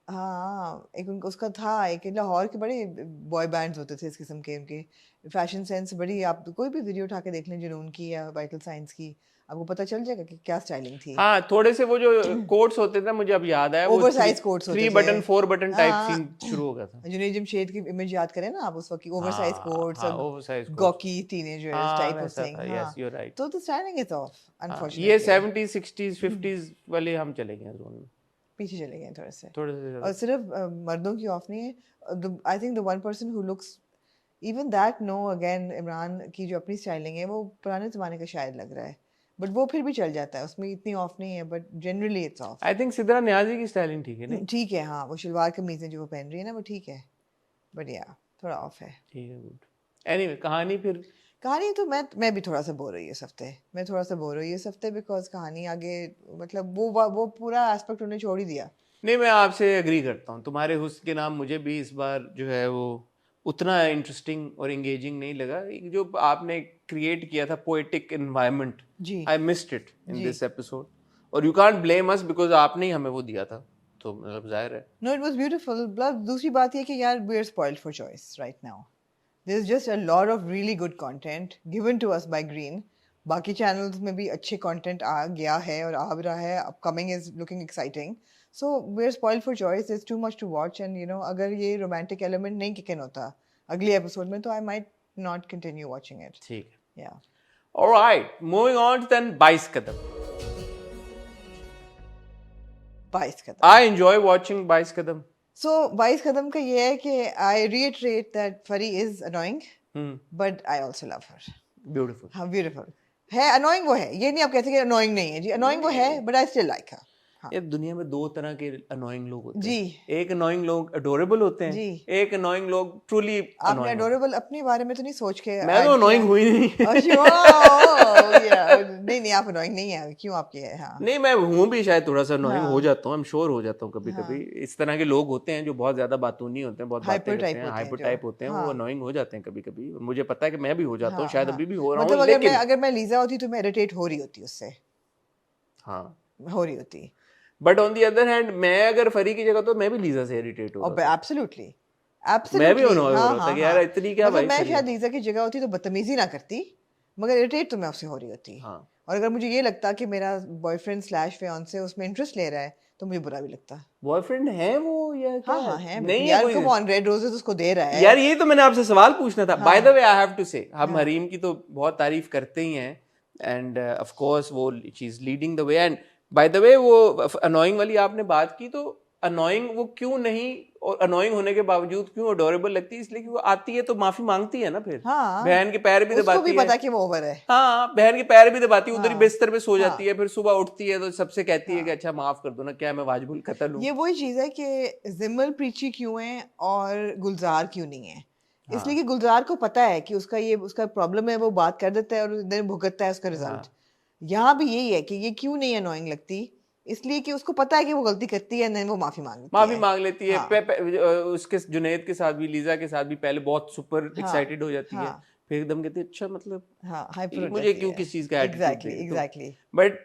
हाँ एक उसका था, एक लाहौर के बड़े बॉय बैंड्स होते थे इस किस्म के. उनके फैशन सेंस बड़ी, आप कोई भी वीडियो उठा के देख लें जुनून की या वाइटल साइंस की, आपको पता चल जाएगा कि क्या स्टाइलिंग थी. हाँ, थोड़े से वो जो कोट्स होते थे, मुझे अब याद आया, Oversize coats होते 3 थे. बटन 4 बटन टाइप हाँ. सीन शुरू हो गया था. जुनैद जमशेद की इमेज याद करें ना आप उस वक्त की, ओवरसाइज कोट्स, हाँ, oversize coats. Gawky teenagers type of वैसा थिंग. था, yes, you're right. तो द स्टाइलिंग इज ऑफ हाँ, अनफॉर्चुनेटली. ये 70s 60s 50s वाले हम चले गए जोन में, पीछे चले गए थोड़े से. थोड़े से और सिर्फ मर्दों की ऑफ नहीं है. I think the one person who looks even that no again, Imran की जो अपनी स्टाइलिंग है वो पुराने ज़माने का शायद लग रहा है, बट वो फिर भी चल जाता है, उसमें इतनी ऑफ नहीं है, but generally it's of. I think Sidra Niazi की स्टाइलिंग ठीक है, नहीं? ठीक है, हाँ, वो शलवार कमीज़ें जो वो पहन रही है ना वो ठीक है, बट या थोड़ा ऑफ है. ठीक है, गुड. एनीवे, कहानी फिर कहानी तो मैं भी थोड़ा सा बोर हुई इस हफ्ते. मैं थोड़ा सा बोर हुई इस हफ्ते बिकॉज कहानी आगे मतलब वो पूरा एस्पेक्ट उन्हें छोड़ ही दिया. नहीं, मैं आपसे एग्री करता हूँ. तुम्हारे हुस्न के नाम मुझे भी इस बार जो है वो उतना इंटरेस्टिंग और एंगेजिंग नहीं लगा. जो आपने क्रिएट किया था पोएटिक एनवायरनमेंट, जी I missed it in this episode, और you can't blame us because आपने ही हमें वो दिया था, तो मतलब जाहिर है. No it was beautiful. दूसरी बात ये कि यार we are spoiled for choice right now. There is just a lot of really good content given to us by Green. बाकी चैनल्स में भी अच्छे कंटेंट आ गया है और आ भी रहा है. Upcoming is looking exciting. So we are spoiled for choice. There is too much to watch and you know अगर ये रोमांटिक एलिमेंट नहीं किक इन होता अगले एपिसोड में तो I might not continue watching it. ठीक है. या alright, moving on then 22 Qadam. 22 Qadam. I enjoy watching 22 Qadam. So 22 Qadam का ये है कि I reiterate that Fari is annoying, but I also love her. Beautiful. हाँ, beautiful. है annoying वो है, ये नहीं आप कहते कि annoying नहीं है जी. annoying वो है, but I still like her. हाँ। ये दुनिया में दो तरह के अनोइंग लोग होते जी। हैं। एक अनोइंग लोग अडोरेबल होते हैं, जी। एक अनोइंग लोग ट्रूली आपने अनोइंग। अडोरेबल अपने बारे में तो नहीं सोच के मैं तो add अनोइंग किया? हुई नहीं। नहीं आप अनोइंग नहीं है, क्यों आपके है? हाँ नहीं, मैं हूँ भी शायद थोड़ा सा अनोइंग हो हाँ जाता हूँ, आई एम श्योर हो जाता हूँ कभी हाँ, कभी। इस तरह के लोग होते हैं जो बहुत ज्यादा बातूनी होते हैं, बहुत बातें हाइपर करते टाइप हैं, होते हैं हाइपर जो। टाइप होते हैं, वो हाँ अनोइंग हो जाते हैं कभी कभी। और मुझे पता है कि मैं भी हो जाता हूँ, हाँ शायद हाँ, अभी भी हो रहा मतलब हूँ, अगर लेकिन मैं लीजा होती तो मैं इरिटेट हो रही होती उससे, हाँ। हो रही होती। But on the other hand, मैं अगर फरी की जगह तो मैं भी लीजा से इरिटेट हो रहा और था। एब्सोल्युटली मैं भी एब्सोल्युटली अनोय हो हाँ रहा था हाँ कि हाँ, यार इतनी क्या मतलब भाई मैं फरी शायद है। लीजा की जगह होती तो बदतमीजी ना करती, मगर इरिटेट तो मैं उससे हो रही होती। हाँ, और अगर मुझे ये लगता कि मेरा बॉयफ्रेंड स्लैश फियांसे उसमें इंटरेस्ट ले रहा है तो मुझे बुरा भी लगता। बॉयफ्रेंड है वो या क्या हाँ है? हाँ है नहीं बिल्कुल है यार, कोई। कम ऑन, रेड रोजेस उसको दे रहा है। यार यही तो मैंने आपसे सवाल पूछना था। बाय द हाँ वे आई हैव टू से, हम हाँ हरीम की तो बहुत तारीफ करते ही हैं, एंड ऑफ कोर्स वो she is leading the way. And by the way वो अनोइंग वाली आपने बात की, तो अनोइंग वो क्यों नहीं, और अनोइंग होने के बावजूद क्यों अडोरेबल लगती है? इसलिए कि वो आती है तो माफी मांगती है ना, फिर हाँ, बहन के पैर भी उसको भी दबाती है। पता कि वो ओवर है। हाँ, बहन के पैर भी दबाती है, उधर ही हाँ बिस्तर पे सो जाती हाँ है, फिर सुबह उठती है तो सबसे कहती है कि हाँ, अच्छा माफ कर दो ना, क्या मैं वाजिबुल कत्ल हूँ। ये वही चीज है कि जिमल प्रीची क्यों है और गुलजार क्यों नहीं है। इसलिए हाँ कि गुलजार को पता है कि उसका ये उसका प्रॉब्लम है, वो बात कर देता है और दिन भुगतता है उसका रिजल्ट। हाँ यहाँ भी यही है कि ये क्यों नहीं अनोइंग लगती, इसलिए कि उसको पता है कि वो गलती करती है, नहीं वो माफी मांगती माफी है। मांग लेती है। हाँ उसके जुनैद के साथ भी, लीजा के साथ भी पहले बहुत सुपर हाँ एक्साइटेड हो जाती है, हाँ फिर एकदम कहती है अच्छा मतलब हाँ, हाइपर ये हो मुझे जाती क्यों है। किस चीज का एटीट्यूड एग्जैक्टली दे। तो exactly. But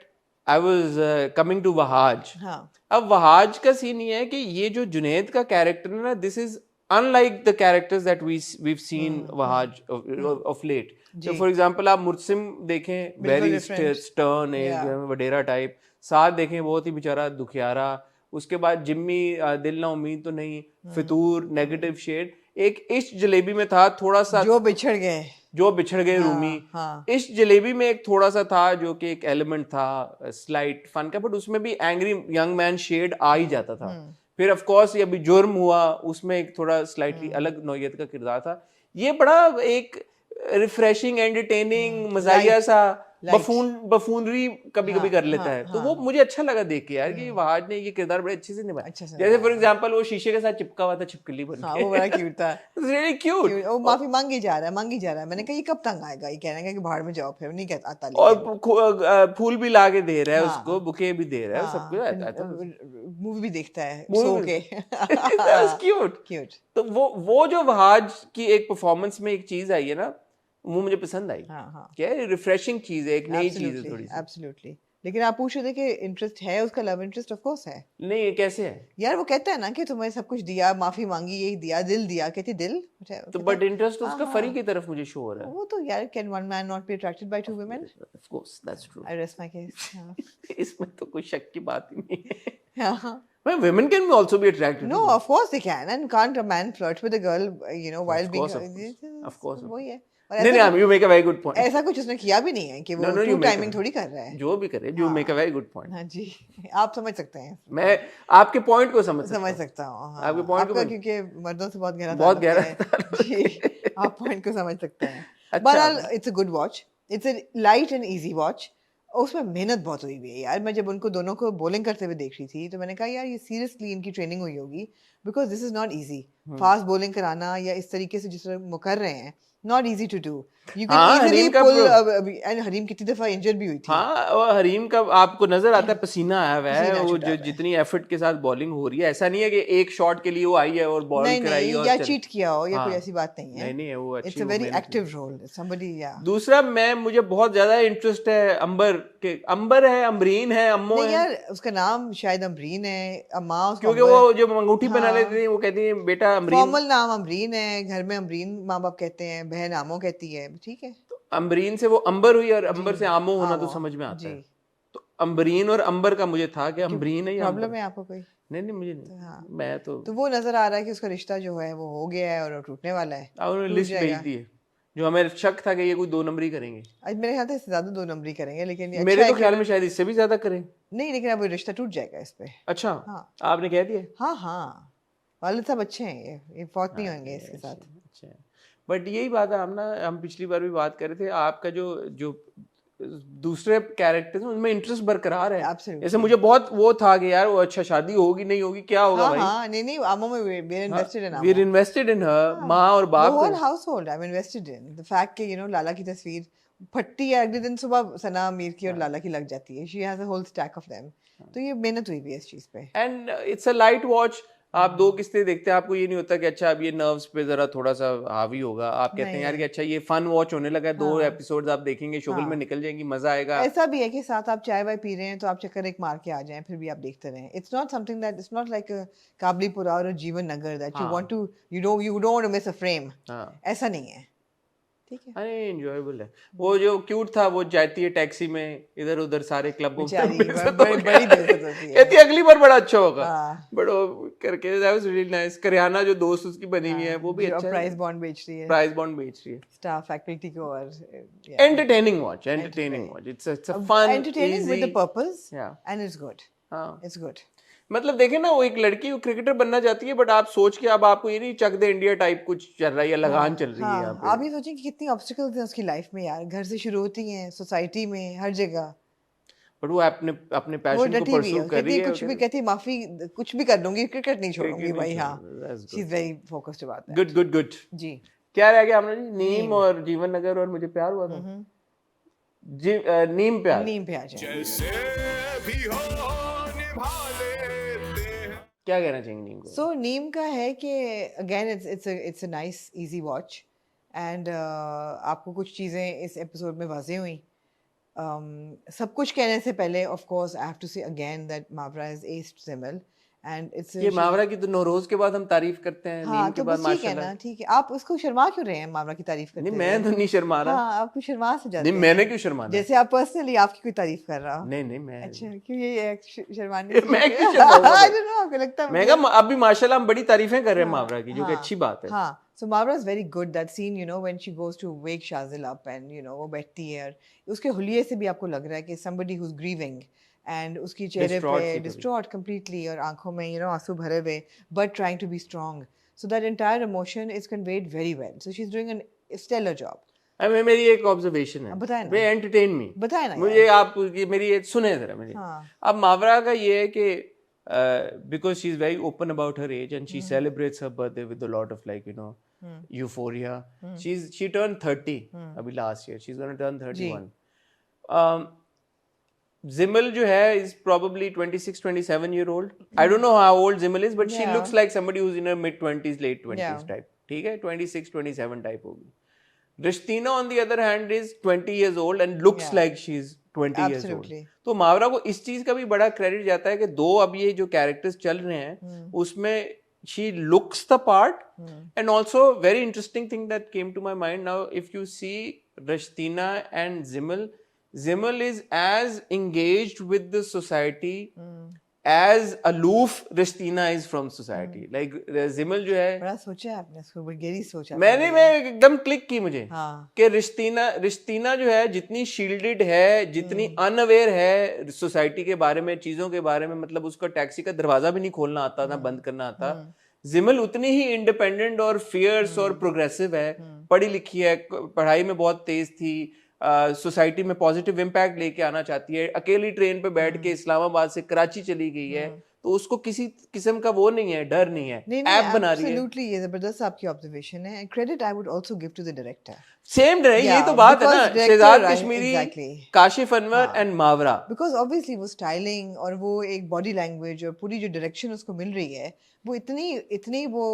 I was coming to Wahaj. हाँ अब वहाज का सीन ये है कि ये जो जुनैद का कैरेक्टर है ना, this is unlike the characters that we've seen Wahaj of late. तो जी, फॉर एग्जांपल आप मुर्सिम देखें, बिल्कुल वेरी डिफरेंट। स्टर्न, एक या जो है वडेरा टाइप। साथ देखें, बहुत ही बेचारा दुखियारा। उसके बाद जिम्मी, दिल ना उम्मीद तो नहीं, फितूर, नेगेटिव शेड। एक इश्क जलेबी में था थोड़ा सा, जो बिछड़ गए। जो बिछड़ गए रूमी। हाँ हाँ इश्क जलेबी में एक थोड़ा सा था जो कि एक एलिमेंट था स्लाइट फन का, बट उसमें भी एंग्री यंग मैन शेड आ ही जाता था। फिर ऑफ कोर्स ये अभी जुर्म हुआ, उसमें एक थोड़ा स्लाइटली अलग नौयत का किरदार था। ये बड़ा एक रिफ्रेशिंग, एंटरटेनिंग, मजाहिया लाइट सा लाइट। बफूनरी कभी हाँ कभी कर लेता हाँ है। तो वो हाँ, मुझे अच्छा लगा देख के यार कि वहाज ने ये किरदार बड़े अच्छे से निभाया। अच्छा से जैसे फॉर निभाया। एग्जांपल वो शीशे के साथ चिपका हुआ था छिपकली बन हाँ के। वो बड़ा क्यूट था। Really cute. क्यूट, वो माफी मांगी जा रहा है, मांगी जा रहा है। मैंने कहा ये कब तंग आएगा, ये कहने का कि बाहर में जाओ, फिर नहीं कहता आता और लेकिन। फूल भी लाके दे रहा है उसको, हाँ बुके भी दे रहा है, सब कुछ हाँ, आता था। मूवी भी देखता है सो मूवी के। क्यूट। क्यूट। तो वो जो वहाज की एक परफॉर्मेंस में एक चीज आई है ना, वो मुझे पसंद आई। हाँ हाँ, क्या है, रिफ्रेशिंग चीज है, एक नई चीज है एब्सोल्युटली थोड़ी सी। एब्सोल्युटली। लेकिन आप पूछ रहे थे कि इंटरेस्ट है उसका, लव इंटरेस्ट ऑफ कोर्स है। नहीं, ये कैसे है? यार वो कहता है ना कि तुम्हें सब कुछ दिया, माफी मांगी, यही दिया, दिल दिया, कहती दिल, अच्छा तो कहता बट है। इंटरेस्ट हाँ उसका फरी हाँ, की तरफ मुझे शो हो रहा है। वो तो यार, can one man not be attracted by two women? Of course that's true. I rest my case. हाँ इसमें तो कोई शक की बात ही नहीं है। हाँ, Well, women can also be attracted no to men. of course they can, and can't a man flirt with a girl, while Of being course, of course, of course, of वही course. है। और नहीं नहीं, you make a very good point. ऐसा कुछ उसने किया भी नहीं है कि No वो no, to you make timing थोड़ी कर रहा है। जो भी करे, you make a हाँ very good point. हाँ जी, आप समझ सकते हैं। मैं आपके पॉइंट को समझ सकता समझ हूँ। सकता हूँ हाँ। आपके पॉइंट को आपका क्योंकि मर्दों से बहुत गहरा बहुत ताल्लुक गहरा है। ताल्लुक जी, आप पॉइंट को समझ सकते हैं। अच्छा। बहरहाल it's a good watch, it's a light and easy watch. उसमें मेहनत बहुत हुई हुई है यार। मैं जब उनको दोनों को बॉलिंग करते हुए देख रही थी तो मैंने कहा यार ये सीरियसली इनकी ट्रेनिंग हुई होगी, because this is not easy. Fast bowling कराना या इस तरीके से जिस तरह वो कर रहे हैं, not easy to do. You can हाँ, इजीली हरीम का पुल, एंड हरीम कितनी दफा इंजर भी हुई थी। हाँ, और हरीम का आपको नजर आता है पसीना आया हुआ है, पसीना वो छूटा जो हुआ है। जितनी एफर्ट के साथ बॉलिंग हो रही है, ऐसा नहीं है कि एक शॉट के लिए वो आई है और बॉल नहीं कराई नहीं, और या चल। चीट किया हो या कोई हाँ, ऐसी बात नहीं है। नहीं नहीं, वो इट्स अच्छी, अ वो वेरी मेहनत की। एक्टिव रोल, समबडी या। दूसरा, मुझे बहुत ज्यादा इंटरेस्ट है अंबर के। अंबर है, अमरीन है, अम्मो नहीं है। यार उसका नाम शायद अमरीन है, अम्मा उसको क्योंकि अंबर। वो जो अंगूठी पहना हाँ, लेती थी, वो कहती है बेटा अमरीन। फॉर्मल नाम अमरीन है, घर में अमरीन माँ बाप कहते हैं, बहन आमो कहती है, ठीक है। अमरीन से वो अंबर हुई, और जी, अंबर से आमो होना तो आमो, समझ में आता जी। है। तो अमरीन और अंबर का मुझे था कि क्यों, अमरीन है या अंबर। प्रॉब्लम है आपको कोई? नहीं नहीं, मुझे तो हाँ, नहीं, मैं तो तो वो नजर आ रहा है कि उसका रिश्ता जो है वो हो गया है और वो टूटने वाला है, उन्होंने टूट लिस्ट भेज जाएगा। दी है, जो हमें शक था कि ये कोई 2 नंबरी करेंगे। आज मेरे ख्याल से इससे ज्यादा 2 नंबरी करेंगे, लेकिन ये अच्छा मेरे है तो कि ख्याल में शायद इससे भी ज्यादा करें। नहीं, लेकिन अब वो रिश्ता टूट जाएगा इस पे। अच्छा, हाँ आपने कह दिया। हाँ हाँ, वालिद साहब अच्छे हैं, ये फौत नहीं हाँ, होंगे इसके साथ। अच्छा। बट यही बात है, हम पिछली बार भी बात कर रहे थे, आपका जो जो दूसरे कैरेक्टर्स में उनमें इंटरेस्ट बरकरार है। Absolutely. जैसे मुझे बहुत वो था कि यार वो अच्छा शादी होगी नहीं होगी क्या होगा हाँ भाई, हाँ नहीं आमो में we're invested in we are आमो. इन्वेस्टेड इन हर, माँ और The बाप whole household I'm invested in. The fact कि लाला की तस्वीर फटती है अगले दिन सुबह सना मीर की और लाला की लग जाती है. She has a whole stack of them. तो ये मेहनत हुई भी है इस चीज पे. And it's a light watch. आप 2 किस्तें देखते हैं, आपको ये नहीं होता कि अच्छा अब ये नर्व्स पे जरा थोड़ा सा हावी होगा, आप कहते हैं यार कि अच्छा ये फन वॉच होने लगा है, 2 एपिसोड्स आप देखेंगे शोगल में निकल जाएंगी, मजा आएगा। ऐसा भी है कि साथ आप चाय वाय पी रहे हैं तो आप चक्कर एक मार के आ जाएं फिर भी आप देखते रहें. It's not something that it's not like a काबलीपुरा और जीवन नगर that you want to you don't want to miss a frame. हाँ ऐसा नहीं है. ठीक है. अरे एंजॉयबल है। वो जो क्यूट था वो जाती है टैक्सी में इधर उधर सारे क्लबों में, बेचारी, बेइज्जत बड़ी- हो बड़ी गया। बेइज्जत होती है। कहती है अगली बार बड़ा अच्छा होगा, हाँ. बड़ो करके that was really nice। Kirana जो दोस्त उसकी बनी हुई है वो भी जो अच्छा प्राइस बॉन्ड बेच रही है प्राइस बॉन्ड बेच रही है। स्टाफ फैकल्टी को और entertaining watch, entertaining watch, it's a fun entertaining with the purpose Yeah. And it's good. हाँ इट्स गुड. मतलब देखे ना, वो एक लड़की वो क्रिकेटर बनना चाहती है बट आप सोच के अब आपको ये नहीं चक दे इंडिया टाइप कुछ चल रहा है या लगान चल रही है यहाँ पे। आप ये सोचें कि कितनी ऑब्स्टिकल्स हैं उसकी लाइफ में यार. घर से शुरू होती हैं, सोसाइटी में, हर जगह. बट वो अपने अपने वो पैशन को डटी हुई परस्यू है. कर रही है। कुछ भी कहती है माफी कुछ भी कर दूंगी, क्रिकेट नहीं छोड़ूंगी Cricket भाई. नहीं हाँ, छोड़ूंगी. That's she is very focused about that. Good good good. जी. क्या रह गया हमने जी? नीम और जीवन नगर और मुझे प्यार हुआ था। नीम प्यार। नीम पे आ जाए. जैसे भी हो निभा लेते हैं। क्या कहना चाहेंगे नीम को? सो नीम का है कि again it's a nice easy watch and आपको कुछ चीज़ें इस एपिसोड में वाज़ेह हुई. सब कुछ कहने से पहले of course I have to say again that Mawra is एस्ड जिमल एंड इट्स ये मावरा की तो नौरोज के बाद हम तारीफ करते हैं, हाँ नीम के तो बाद बस ठीक है माशाल्लाह। ना. ठीक है. आप उसको शर्मा क्यों रहे हैं मावरा की तारीफ करते नहीं मैं तो नहीं शर्मा रहा। हाँ आपको शर्मा से जाते नहीं हैं. मैंने क्यों शर्माना? जैसे आप पर्सनली आपकी कोई तारीफ कर रहा हो. नहीं नहीं मैं अच्छा क्यों ये शर्माने मैं क्यों शर्माऊंगा? I don't know, आपको लगता है मैं मुझे- कहा अभी माशाल्लाह हम बड़ी तारीफें कर रहे हैं मावरा की, जो कि अच्छी बात है। हाँ. So Mavra is very good. That scene, when she goes to wake Shazil up and वो बैठती है और उसके हुलिये से भी आपको लग रहा है कि somebody who's grieving and उसकी चेहरे Distraught पे सी थोड़ी। distraught completely और आंखों में आंसू भरे हुए but trying to be strong. So that entire emotion is conveyed very well. So she's doing a stellar job. मेरी एक ऑब्जर्वेशन है, बताएं ना। वे एंटरटेन मी, बताएं ना मुझे आप ये मेरी ये सुने जरा मेरी। हाँ. अब मावरा का ये है कि because she's very open about her age and she celebrates her birthday with a lot of euphoria. She turned 30 अभी last year. She's going to turn 31. Zimmel जो है is probably 26-27 year old. I don't know how old Zimmel is, but she Yeah. looks like somebody who's in her mid 20s, late 20s Yeah. type. ठीक है, 26-27 type होगी. Rishtina on the other hand is 20 years old and looks Yeah. like she's 20 years old. Absolutely. तो मावरा को इस चीज का भी बड़ा क्रेडिट जाता है कि दो अब ये जो कैरेक्टर्स चल रहे हैं उसमें she looks the part and also very interesting thing that came to my mind now, if you see Rishtina and Zimmel is as engaged with the society as aloof Rishtina is from society. Like Zimmel जो है, बड़ा सोचा है आपने इसको, बड़ी गहरी सोचा. मैं एकदम क्लिक की मुझे हाँ. कि रिश्तीना जो है जितनी शील्डेड है, जितनी अनअवेयर है सोसाइटी के बारे में, चीजों के बारे में, मतलब उसका टैक्सी का दरवाजा भी नहीं खोलना आता ना बंद करना आता. जिमल उतनी ही इंडिपेंडेंट और फियर्स और प्रोग्रेसिव है, पढ़ी लिखी है, पढ़ाई में बहुत तेज थी, सोसाइटी में पॉजिटिव इम्पैक्ट लेके आना चाहती है, अकेली ट्रेन पे बैठ के इस्लामाबाद से कराची चली गई है, तो उसको किसी किस्म का वो नहीं है, डर नहीं है, ऐप बना रही है. एब्सोल्युटली ये जबरदस्त आपकी ऑब्जर्वेशन है. Credit I would also give to the director. Same रहे, ये Yeah, तो बात है because ना, director, Shahzad right, Kashmiri, exactly. Kashif Anwar and Mawra. Because obviously वो स्टाइलिंग और वो एक बॉडी लैंग्वेज और पूरी जो डायरेक्शन उसको मिल रही है वो इतनी वो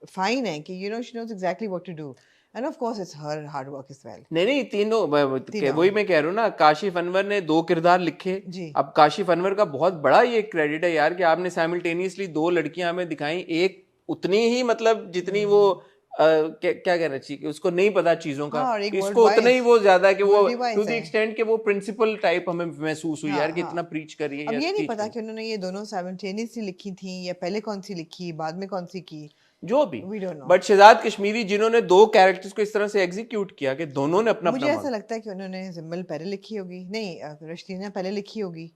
फाइन है कि she knows exactly what to do. And of course it's her hard work as well. नहीं तीनों वही मैं कह रहा हूँ ना, काशिफ अनवर ने 2 किरदार लिखे. जी. अब काशिफ अनवर का बहुत बड़ा ये क्रेडिट है यार कि आपने साइमल्टेनियसली 2 लड़कियां हमें दिखाई, एक उतनी ही मतलब जितनी वो क्या कहना चाहिए कि उसको नहीं पता चीजों का, हाँ, और एक इसको उतना ही वो ज्यादा है कि वो worldly wise टू द है. एक्सटेंट कि वो प्रिंसिपल टाइप हमें महसूस हुई हाँ, यार कि हाँ. इतना प्रीच कर रही है. अब या ये नहीं teach पता कर कि उन्होंने ये दोनों साइमल्टेनियसली लिखी थी या पहले कौन सी लिखी, बाद में कौन सी की. जो भी, We don't know. But Shahzad Kashmiri जिन्होंने 2 कैरेक्टर्स को इस तरह से एग्जीक्यूट किया कि दोनों ने अपना मुझे अपना ऐसा लगता है कि उन्होंने जिम्मल पहले लिखी होगी, नहीं रश्तीना पहले लिखी होगी,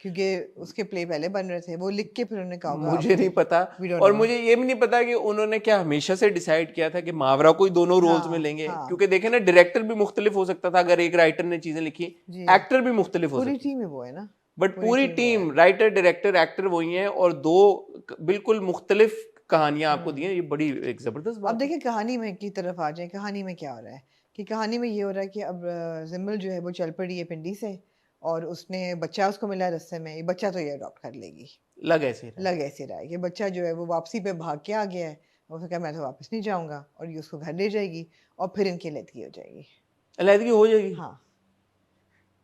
क्योंकि उसके प्ले पहले बन रहे थे, वो लिख के फिर उन्होंने कहा होगा, मुझे नहीं पता, We don't और know. मुझे ये भी नहीं पता कि उन्होंने क्या हमेशा से डिसाइड किया था कि मावरा को ही दोनों रोल्स में लेंगे, क्योंकि देखे ना डायरेक्टर भी मुख्तलिफ हो सकता था अगर एक राइटर ने चीजें लिखी, जी। एक्टर भी मुख्तलिफ हो पूरी सकती, टीम में वो है ना, बट पूरी टीम राइटर डायरेक्टर एक्टर वही है, और दो बिल्कुल मुख्तलिफ कहानियां आपको दी हैं, ये बड़ी एक जबरदस्त अब बात है। देखिए कहानी में की तरफ आ जाए, कहानी में क्या हो रहा है कि कहानी में ये हो रहा है कि अब जिम्मल जो है वो चल पड़ी है पिंडी से, और उसने बच्चा उसको मिला है रास्ते में, ये बच्चा तो ये अडॉप्ट कर लेगी, लग ऐसे ही रहा है। लग ऐसे रहा है कि बच्चा जो है वो वापसी पे भाग के आ गया है, और उसने कहा मैं तो वापस नहीं जाऊंगा, और ये उसको घर ले जाएगी और फिर इनकी लड़की हो जाएगी। अलहदगी हो जाएगी, हाँ,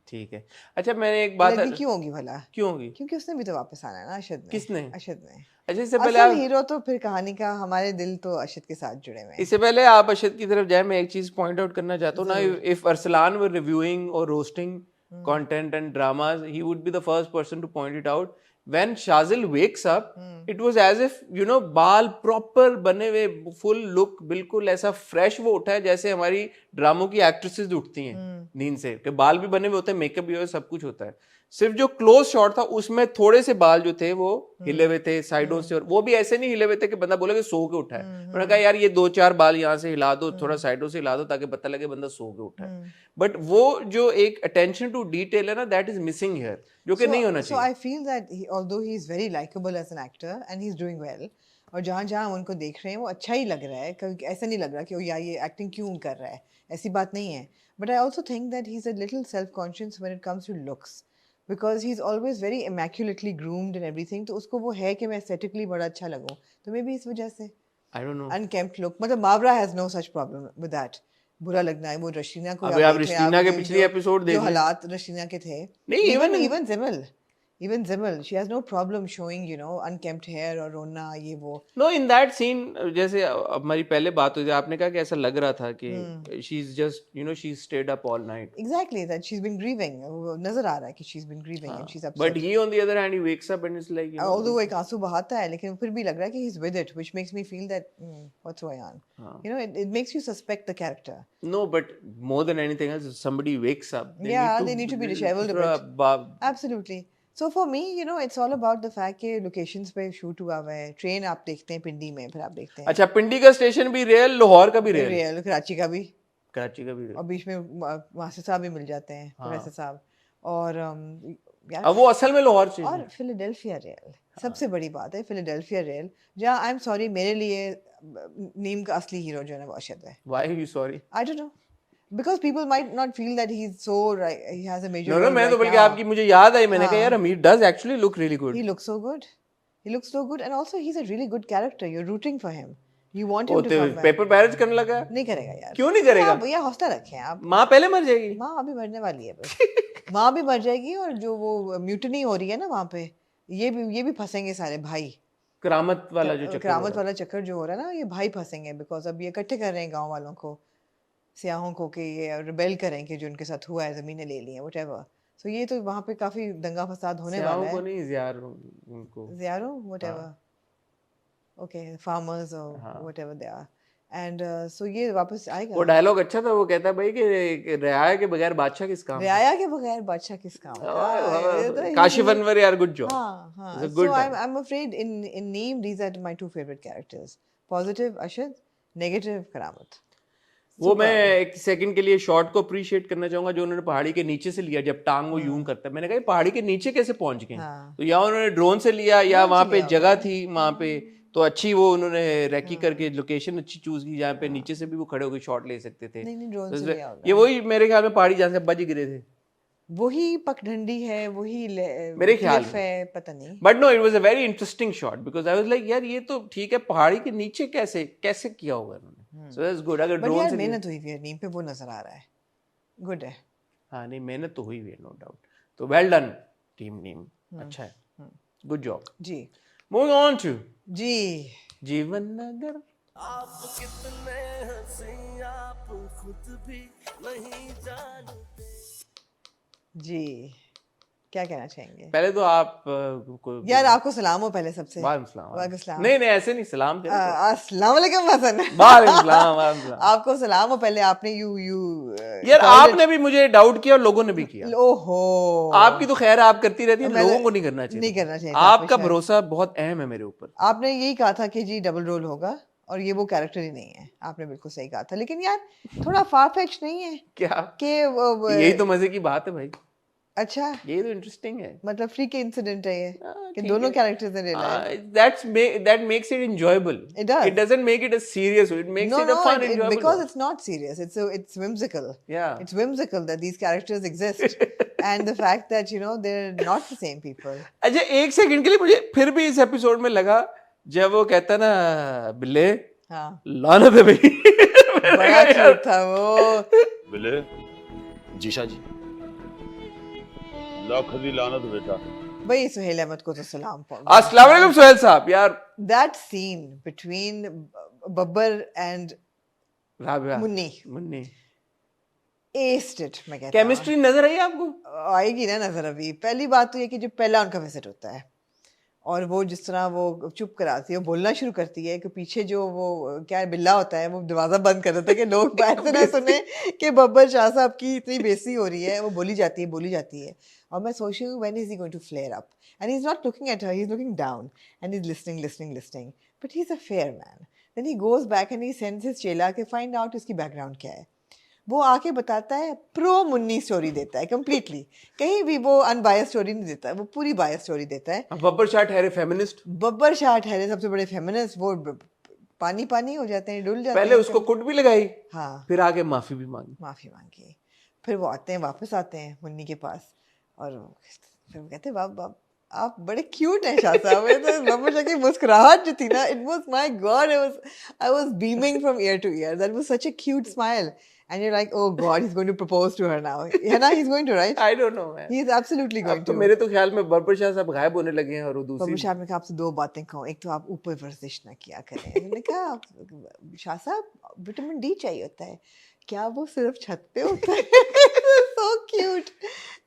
ठीक है। अच्छा मैंने एक बात, लड़की क्यों होगी भला? क्यों होगी? क्योंकि उसने भी तो वापस आना है ना, अशद ने। किसने? अशद ने। अच्छा इससे पहले असल आप, हीरो तो फिर कहानी का, हमारे दिल तो अशद के साथ जुड़े हुए हैं। इससे पहले आप अशद की तरफ जाए, मैं एक चीज पॉइंट आउट करना चाहता हूँ ना, इफ अरसलान वर रिव्यूइंग और roasting content and dramas, he would be the first person to point it out. When Shazil wakes up, it was as if बाल प्रॉपर बने हुए, फुल लुक, बिल्कुल ऐसा फ्रेश वो उठा है जैसे हमारी ड्रामों की एक्ट्रेसेस उठती हैं नींद से, कि बाल भी बने हुए होते हैं, मेकअप भी होता है, सब कुछ होता है। सिर्फ जो क्लोज शॉट था उसमें थोड़े से बाल जो थे वो हिले हुए थे साइडों से, और वो भी ऐसे नहीं हिले हुए थे कि बंदा बोले कि सो के उठा है। उन्होंने कहा यार ये 2-4 बाल यहाँ से हिला दो, थोड़ा साइडों से हिला दो, ताकि पता लगे बंदा सो के उठा है। बट वो जो एक अटेंशन टू डिटेल है ना, दैट इज मिसिंग हियर, जो कि नहीं होना So चाहिए। I feel that although he is very likable as an actor and he's doing well, और जहाँ जहाँ हम उनको देख रहे हैं वो अच्छा ही लग रहा है, कभी ऐसा नहीं लग रहा कि ओ यार ये एक्टिंग क्यों कर रहा है, ऐसी बात नहीं है। But I also think that he's a little self-conscious when it comes to looks, because he's always very immaculately groomed and everything, तो उसको वो है कि मैं aesthetically बड़ा अच्छा लगूं, तो मे भी इस वजह से आई डोंट नो। unkempt look, मतलब मावरा has no such problem with that, बुरा लगना है। वो रशीना को अबे आप देख लें, रशीना के जो- पिछले एपिसोड देख जो लें। हालात रशीना के थे, नहीं, even Zimmel, she has no problem showing unkempt hair और रोना ये वो। नो इन दैट सीन, जैसे हमारी पहले बात हुई थी, आपने कहा कि ऐसा लग रहा था कि she is just she stayed up all night, Exactly, that she's been grieving, वो नजर आ रहा है कि she's been grieving and she's upset. But he on the other hand he wakes up and it's like Although वो एक आंसू बहाता है, लेकिन फिर भी लग रहा है कि he's with it, which makes me feel that what's going on. It makes you suspect the character. no, but more than anything else, if somebody wakes up, They need to be disheveled a bit. Absolutely. So for me, it's all about the fact कि locations पे shoot हुआ हुआ है, train आप देखते हैं पिंडी में, फिर आप देखते हैं अच्छा पिंडी का स्टेशन भी रियल, लाहौर का भी रियल, रियल, कराची का भी, कराची का भी और रियल। बीच में मास्टर साहब भी मिल जाते हैं, प्रोफेसर साहब, और यार अब वो असल में लाहौर से, और फिलाडेल्फिया रेल सबसे बड़ी बात है। फिलाडेल्फिया रेल, जहाँ आई एम सॉरी, मेरे लिए नीम का असली हीरो जो है ना वो अशद है। Why are you sorry? I don't know, because people might not feel that he's so right, he has a major no no, role मैं तो right बल्कि now. आपकी मुझे याद आई, मैंने कहा यार अमीर does actually look really good. He looks so good. He looks so good, and also he's a really good character. You're rooting for him. You want him to come back. Paper marriage करने लगा? नहीं करेगा यार। क्यों नहीं करेगा? भैया हौसला रखें आप। माँ पहले मर जाएगी। माँ अभी मरने वाली है बस। माँ भी मर जाएगी, और जो वो म्यूटनी हो रही है ना वहाँ पे, ये भी फंसेंगे सारे भाई। करामत वाला जो चक्कर, करामत वाला चक्कर जो हो रहा है ना, ये भाई फंसेंगे, बिकॉज अब ये इकट्ठे कर रहे हैं गाँव वालों को, सियाहों को, कि ये रिबेल करें कि जो उनके साथ हुआ है, ज़मीनें ले ली हैं, व्हाटएवर। सो ये तो वहाँ पे काफ़ी दंगा फसाद होने वाला है। को नहीं ज़ियार उनको, ज़ियारो व्हाटएवर, ओके, फार्मर्स और whatever they are, and so ये वापस आएगा। वो डायलॉग अच्छा था, वो कहता है भाई कि रियाया के बगैर बादशाह किस काम, रियाया के बगैर बादशाह किस काम। काशिफ अनवर यार, गुड जॉब। हाँ, It's a so good I'm afraid in Neem these are my two favorite characters, positive Ashad, negative करामत। वो मैं एक सेकंड के लिए शॉट को अप्रिशिएट करना चाहूंगा जो उन्होंने पहाड़ी के नीचे से लिया, जब टांग वो यूं करता है। मैंने कहा ये पहाड़ी के नीचे कैसे पहुंच गए? तो या उन्होंने ड्रोन से लिया, या वहां पे जगह थी वहां पे, तो अच्छी वो उन्होंने रैकी करके लोकेशन अच्छी चूज की जहाँ पे नीचे से भी वो खड़े होकर शॉट ले सकते थे। नहीं, ड्रोन से लिया होगा। ये वही मेरे ख्याल में पहाड़ी जहाँ से अब्बा जी गिरे थे, वही पगडंडी है, वही मेरे ख्याल में है, पता नहीं। But no, it was a very interesting shot, because I was like यार ये तो ठीक है, पहाड़ी के नीचे कैसे किया होगा उन्होंने। So that's good. अगर ड्रोन से मेहनत हुई है नीम पे, वो नजर आ रहा है, गुड है। हाँ नहीं, मेहनत तो हुई है, नो डाउट। तो वेल डन टीम नीम, अच्छा है, गुड जॉब जी। मूविंग ऑन टू जी जीवन नगर। आप कितने हंसी आप खुद भी नहीं जानते। जी क्या कहना चाहेंगे? पहले तो आप यार आपको सलाम हो पहले सबसे। वालेकुम सलाम। वालेकुम सलाम। नहीं नहीं ऐसे नहीं, सलाम करो तो। अस्सलाम वालेकुम हसन। वालेकुम सलाम, वालेकुम सलाम। आपको सलाम हो पहले, आपने यू यार आपने भी मुझे डाउट किया और लोगों ने भी किया। ओहो, आपकी तो खैर आप करती रहती है, लोगों को नहीं करना चाहिए। नहीं करना चाहिए था आपका आपको शायद। भरोसा बहुत अहम है मेरे ऊपर। आपने यही कहा था कि जी डबल रोल होगा और ये वो कैरेक्टर ही नहीं है, आपने बिल्कुल सही कहा था। लेकिन यार थोड़ा फार फेच नहीं है क्या? कि यही तो मजे की बात है भाई, अच्छा यही तो इंटरेस्टिंग है। मतलब फ्री के इंसिडेंट है ये कि ठीक दोनों है। कैरेक्टर्स ने ले लाए। that makes it enjoyable. It does. It doesn't make it a serious. It makes No, it a no, fun, enjoyable. because one. it's not serious. It's whimsical. Yeah. It's whimsical that these characters exist, and the fact that they're not the same people. अच्छा एक second के लिए मुझे फिर भी इस episode में लगा जब वो कहता ना बिल्ले हाँ, लानत है भाई। बड़ा क्यूट था वो। बिले जीशा जी लाख दी लानत बेटा। भाई सुहेल अहमद को तो सलाम अस्सलाम वालेकुम सुहेल साहब। यार That scene between Babbar and Rabia Munni Munni aced it, मैं कहता हूँ। केमिस्ट्री नजर आई आपको? आएगी ना नजर अभी। पहली बात तो ये कि जो पहला उनका विजिट होता है और वो जिस तरह वो चुप कराती है, वो बोलना शुरू करती है कि पीछे जो वो क्या बिल्ला होता है वो दरवाजा बंद कर देता है कि लोग बाहर से ना सुने कि बब्बर शाह साहब की इतनी बेइज्जती हो रही है। वो बोली जाती है और मैं सोच रही हूँ when is he going to flare up and he is not looking at her, he is looking down and he is listening but he is a fair man. Then he goes back and he sends his चेला के find out इसकी background क्या है। वो आके बताता है, pro Munni story देता है कंप्लीटली, कहीं भी वो अनबायस्ड स्टोरी नहीं देता है, वो पूरी बायस्ड स्टोरी देता है। अब बब्बर शाह ठहरे फेमिनिस्ट, बब्बर शाह ठहरे सबसे बड़े फेमिनिस्ट, वो पानी हो जाते हैं, डुल जाते हैं। पहले उसको कुट भी लगाई, हाँ, फिर आगे माफी भी मांगी। माफी मांगी, फिर वो वापस आते हैं मुन्नी के पास और फिर वो कहते हैं बाप आप बड़े क्यूट हैं शाह साहब। तो बब्बर शाह की मुस्कुराहट जो थी ना, it was my God, I was beaming from year two year. That was such a cute smile and you're like, oh god, he's going to propose to her now. है ना, he's going to, right? I don't know man. He is absolutely going अब तो to. मेरे तो ख्याल में बब्बर शाह साहब गायब होने लगे हैं और वो बब्बर दूसरी शाह ने कहा आपसे दो बातें कहूँ, एक तो आप ऊपर वर्जिश ना किया करें। मैंने कहा शाह साहब विटामिन डी चाहिए होता है, क्या वो सिर्फ छत पे होता है? So cute.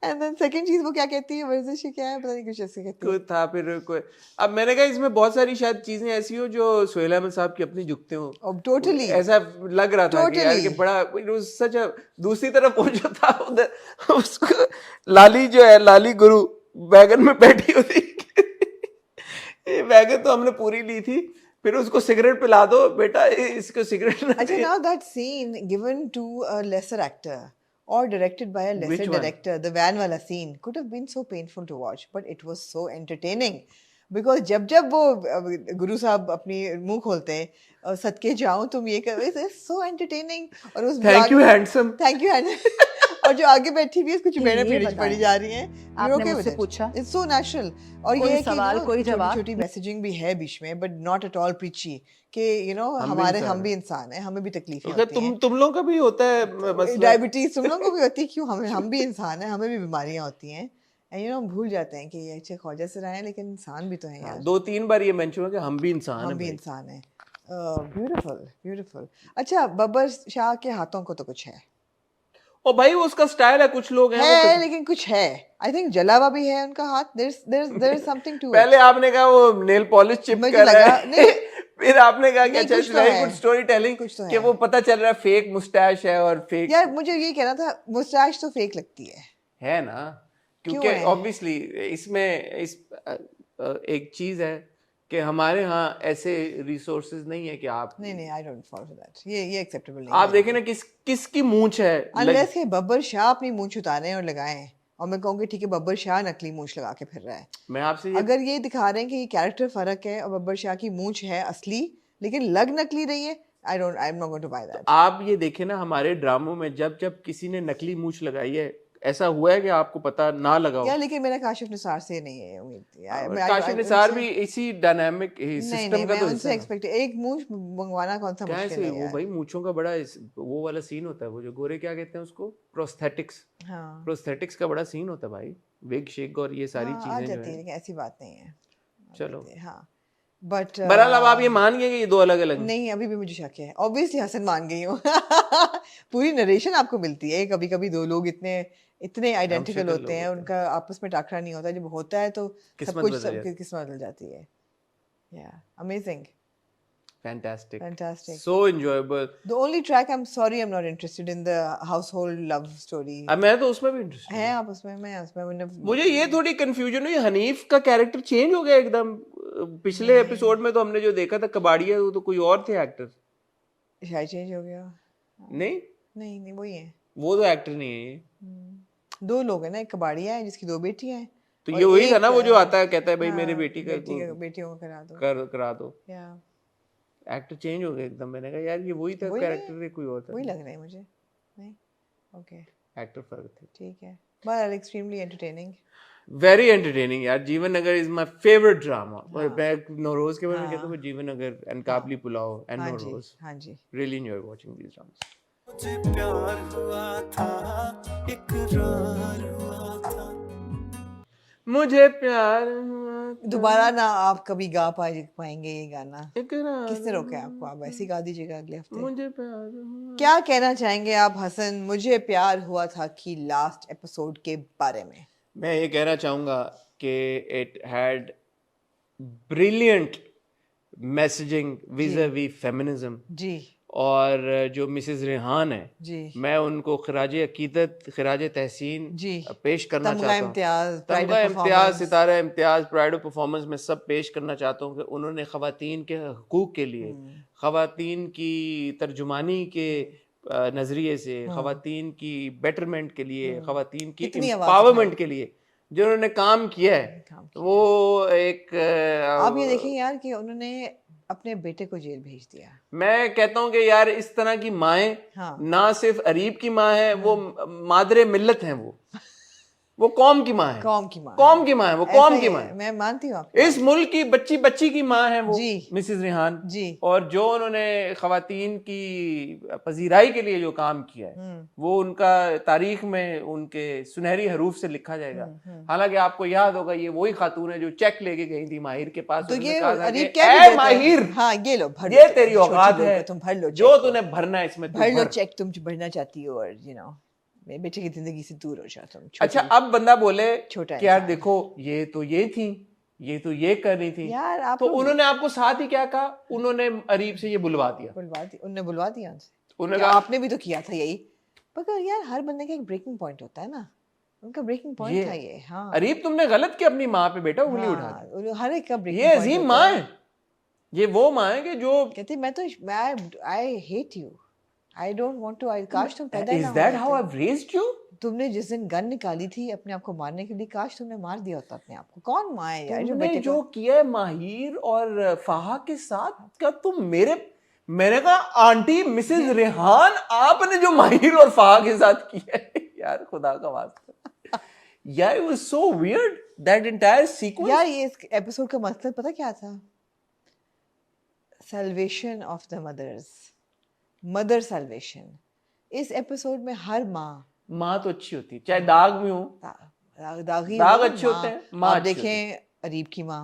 And then second चीज वो क्या कहती है, वर्जिश क्या है पता नहीं, कुछ ऐसे कहती है। कोई था फिर कोई। अब मैंने कहा इसमें बहुत सारी शायद चीजें ऐसी हो जो सुहेल अहमद साहब की अपनी जुगते हो। अब totally ऐसा लग रहा था कि यार कि Totally. बड़ा सच दूसरी तरफ वो जो था उधर उसको लाली जो है, लाली गुरु वैगन में बैठी होती। ये वैगन तो हमने पूरी ली थी, फिर उसको सिगरेट पिला दो बेटा, इसको सिगरेट ना अच्छा, दे। now that scene given to a lesser actor or directed by a lesser Which one? director, the van wala scene could have been so painful to watch, but it was so entertaining because जब वो गुरु साहब अपनी मुंह खोलते हैं सदके जाऊं तुम ये कर, it's so entertaining। और उस thank you handsome. Thank you और जो आगे बैठी हुई है उसको चुमेड़े ये पड़ी बताएं। जा रही हैं। आपने मुझसे पूछा? It's so natural. और कोई ये है कि सवाल, कोई जवाब? छोटी मैसेजिंग भी है बीच में, बट नॉट एट ऑल प्रीची कि हम भी इंसान हैं, हमें भी तकलीफें होती हैं। तुम लोगों का भी होता है मसला? डायबिटीज तुम लोगों को भी होती है, क्यों? हम भी इंसान हैं, हमें भी बीमारियां होती हैं। एंड हम भूल जाते हैं कि ये अच्छे ख्वाजा से रहे हैं लेकिन इंसान भी तो हैं यार। 2-3 बार ये मेंशन हुआ कि हम भी इंसान हैं हम भी भाई। इंसान हैं। ब्यूटीफुल। अच्छा, बब्बर शाह के हाथों को तो कुछ है ओ भाई वो उसका स्टाइल है, कुछ लोग हैं वो लेकिन कुछ है। आई थिंक जलावा भी है उनका हाथ। there's something to it। पहले आपने कहा वो नेल पॉलिश चिप मुझे कर रहा लगा- है, नहीं, फिर आपने कहा कि नहीं, अच्छा कुछ तो वेरी है। गुड स्टोरी टेलिंग कुछ तो कि है। वो पता चल रहा है फेक मुस्टैच है और फेक यार मुझे ये कहना था, मुस्टैच तो फेक लगती है ना, क्यों क्योंकि है? ऑब्वियसली इसमें एक चीज है कि हमारे यहाँ ऐसे रिसोर्सेज नहीं है कि आप नहीं, आई डोंट फॉलो दैट। ये एक्सेप्टेबल नहीं आप देखें ना किसकी मूंछ है अनलेस के बब्बर शाह अपनी मूंछ उतारें और लगाएं और मैं कहूँगी ठीक है बब्बर शाह नकली मूंछ लगा के फिर रहा है। मैं आपसे अगर ये दिखा रहे हैं कि ये कैरेक्टर फर्क है और बब्बर शाह की मूंछ है असली लेकिन लग नकली रही है, I am not going to buy that. आप ये देखें ना हमारे ड्रामों में जब किसी ने नकली मूंछ लगाई है, ऐसा हुआ है कि आपको पता ना लगा हो? यार लेकिन मेरा काशिफ निसार से नहीं है उम्मीद। काशिफ निसार भी इसी डायनामिक सिस्टम का तो उनसे हिस्सा है। एक्सपेक्ट एक मूंछ मंगवाना कौन सा मुश्किल कैसे है वो यार। भाई मूंछों का बड़ा वो वाला सीन होता है, वो जो गोरे क्या कहते हैं उसको, प्रोस्थेटिक्स। हाँ, प्रोस्थेटिक्स का बड़ा सीन होता है भाई, विग शेक और ये सारी हाँ, आ चीजें जो जाती है है। लेकिन ऐसी बात नहीं है। आ चलो। जाती है, हाँ। बट बहरहाल अब आप ये मान गए कि ये दो अलग अलग हैं? नहीं, अभी भी मुझे शक है। ऑब्वियसली हसन मान गई हूँ। पूरी नरेशन आपको मिलती है। कभी कभी दो लोग इतने इतने आइडेंटिकल शक्ल होते हैं, लोग उनका आपस में टाकरा नहीं होता। जब होता है तो सब किस्मत कुछ बदल सब जाती है। किस्मत बदल जाती है। या amazing, Fantastic. Fantastic. So enjoyable. The only track, I'm sorry, I'm not interested in the household love story. अब मैं तो उसमें भी इंटरेस्टेड है आप उसमें, मैं उसमें मैंने मुझे ये थोड़ी कंफ्यूजन हुई, हनीफ का कैरेक्टर चेंज हो गया एकदम। पिछले एपिसोड में तो हमने जो देखा था कबाड़िया, वो तो कोई और थे एक्टर। शायद चेंज हो गया। नहीं, नहीं नहीं, वही है। वो तो एक्टर नहीं है ये। दो लोग हैं ना, एक कबाड़िया है जिसकी दो बेटियां हैं, तो और ये वही था एक, ना, वो जो आता है कहता है भाई हाँ, मेरी बेटी का बेटियों को करा दो। करा दो। या एक्टर चेंज हो गया एकदम। मैंने कहा यार ये वही था वही कैरेक्टर, कोई और था। वही लग रहा है मुझे। नहीं, ओके, एक्टर फर्क थे। ठीक है। But extremely entertaining. Very entertaining यार। जीवन नगर इज माय फेवरेट ड्रामा। और मैं नौरोज के बारे में कहता हूँ, जीवन नगर एंड काबली पुलाव एंड हाँ जी, नौरोज, हाँ जी। रियली एंजॉय वाचिंग दीस ड्रामास। मुझे प्यार हुआ था, इकरार हुआ था। मुझे प्यार हुआ था, दोबारा ना आप कभी गा पाएंगे ये गाना। इकरार किसने रोका है आपको? आप ऐसे ही गा दीजिएगा अगले हफ्ते। मुझे प्यार हुआ। क्या कहना चाहेंगे आप हसन, मुझे प्यार हुआ था की लास्ट एपिसोड के बारे में? मैं ये कहना चाहूंगा कि it had brilliant messaging vis a vis feminism. जी और जो मिसेस रेहान है, जी मैं उनको खराज अकीदत, खराज तहसीन जी, पेश करना तमगा चाहता हूँ। इम्तियाज, प्राइड तमगा of Imtiaz, performance. Sitara Imtiaz, pride of performance में सब पेश करना चाहता हूँ कि उन्होंने ख़वातीन के हकूक़ के लिए, ख़वातीन की तर्जुमानी के नज़रिए से, ख़वातीन की बेटरमेंट के लिए, ख़वातीन की कितनी आवाज़ एम्पावरमेंट के लिए जो उन्होंने काम किया है, काम किया। वो एक आप ये देखें यार कि उन्होंने अपने बेटे को जेल भेज दिया। मैं कहता हूँ कि यार इस तरह की माएँ हाँ। ना सिर्फ अरीब की माँ है, वो मादरे मिल्लत हैं, वो कौम की माँ है, कौम की माँ, कौम की माँ है, वो ऐसा कौम ही की है, माँ है। मैं मानती हूँ आपको। इस मुल्क की बच्ची बच्ची की माँ है वो, जी। मिसेस रेहान जी। और जो उन्होंने खवातीन की पजीराई के लिए जो काम किया है, वो उनका तारीख में उनके सुनहरी हरूफ से लिखा जाएगा। हालांकि आपको याद होगा ये वही खातून है जो चेक लेके गई थी माहिर के पास। तो ये कहा था अरीब कि, क्या भी "ए देता है? माहिर, हाँ, ये लो भर ये लो, तेरी छोटी औकात बहू है, को तुम भर लो, जो चेक तूने भरना है इसमें तू भर लो भर। चेक, तुम भरना चाहती हो, और मेरे बेटे की जिंदगी से दूर हो जाओ तुम। अच्छा, अब बंदा बोले छोटा कि यार इंसान। देखो ये तो ये थी, ये तो ये कर रही थी यार आप तो उन्होंने आपको साथ ही क्या कहा, उन्होंने अरीब से ये बुलवा दिया। उन्होंने बुलवा दिया उनसे। उन्होंने या कहा आपने भी तो किया था यही। मगर यार हर बंदे का एक ब्रेकिंग पॉइंट होता है ना, उनका ब्रेकिंग पॉइंट था ये। हाँ, अरीब तुमने गलत किया अपनी माँ पे बेटा उंगली उठा के। हाँ, हर एक का ब्रेकिंग ये अजीम माँ है, ये वो माँ है कि जो कहती मैं तो I hate you, I don't want to, I काश तुम पैदा ही इज ना दैट हो हाउ आई रेज्ड यू। तुमने जिस दिन गन निकाली थी अपने आप को मारने के लिए, काश तुमने मार दिया होता अपने आप को। कौन माँ है यार जो तुमने बेटे जो को? किया है माहिर और फाहा के साथ, क्या तुम मैंने कहा आंटी मिसेस रेहान, आपने जो माहिर और फाहा के साथ किया है, यार खुदा का वास्ता, यार it was so weird that entire sequence. यार ये इस एपिसोड का मकसद पता क्या था? Salvation of the mothers, mother salvation. इस एपिसोड में हर माँ तो अच्छी होती है, चाहे दाग में हो, दागी दाग हो, अच्छे होते हैं, माँ आप अच्छी होती देखें अरीब की माँ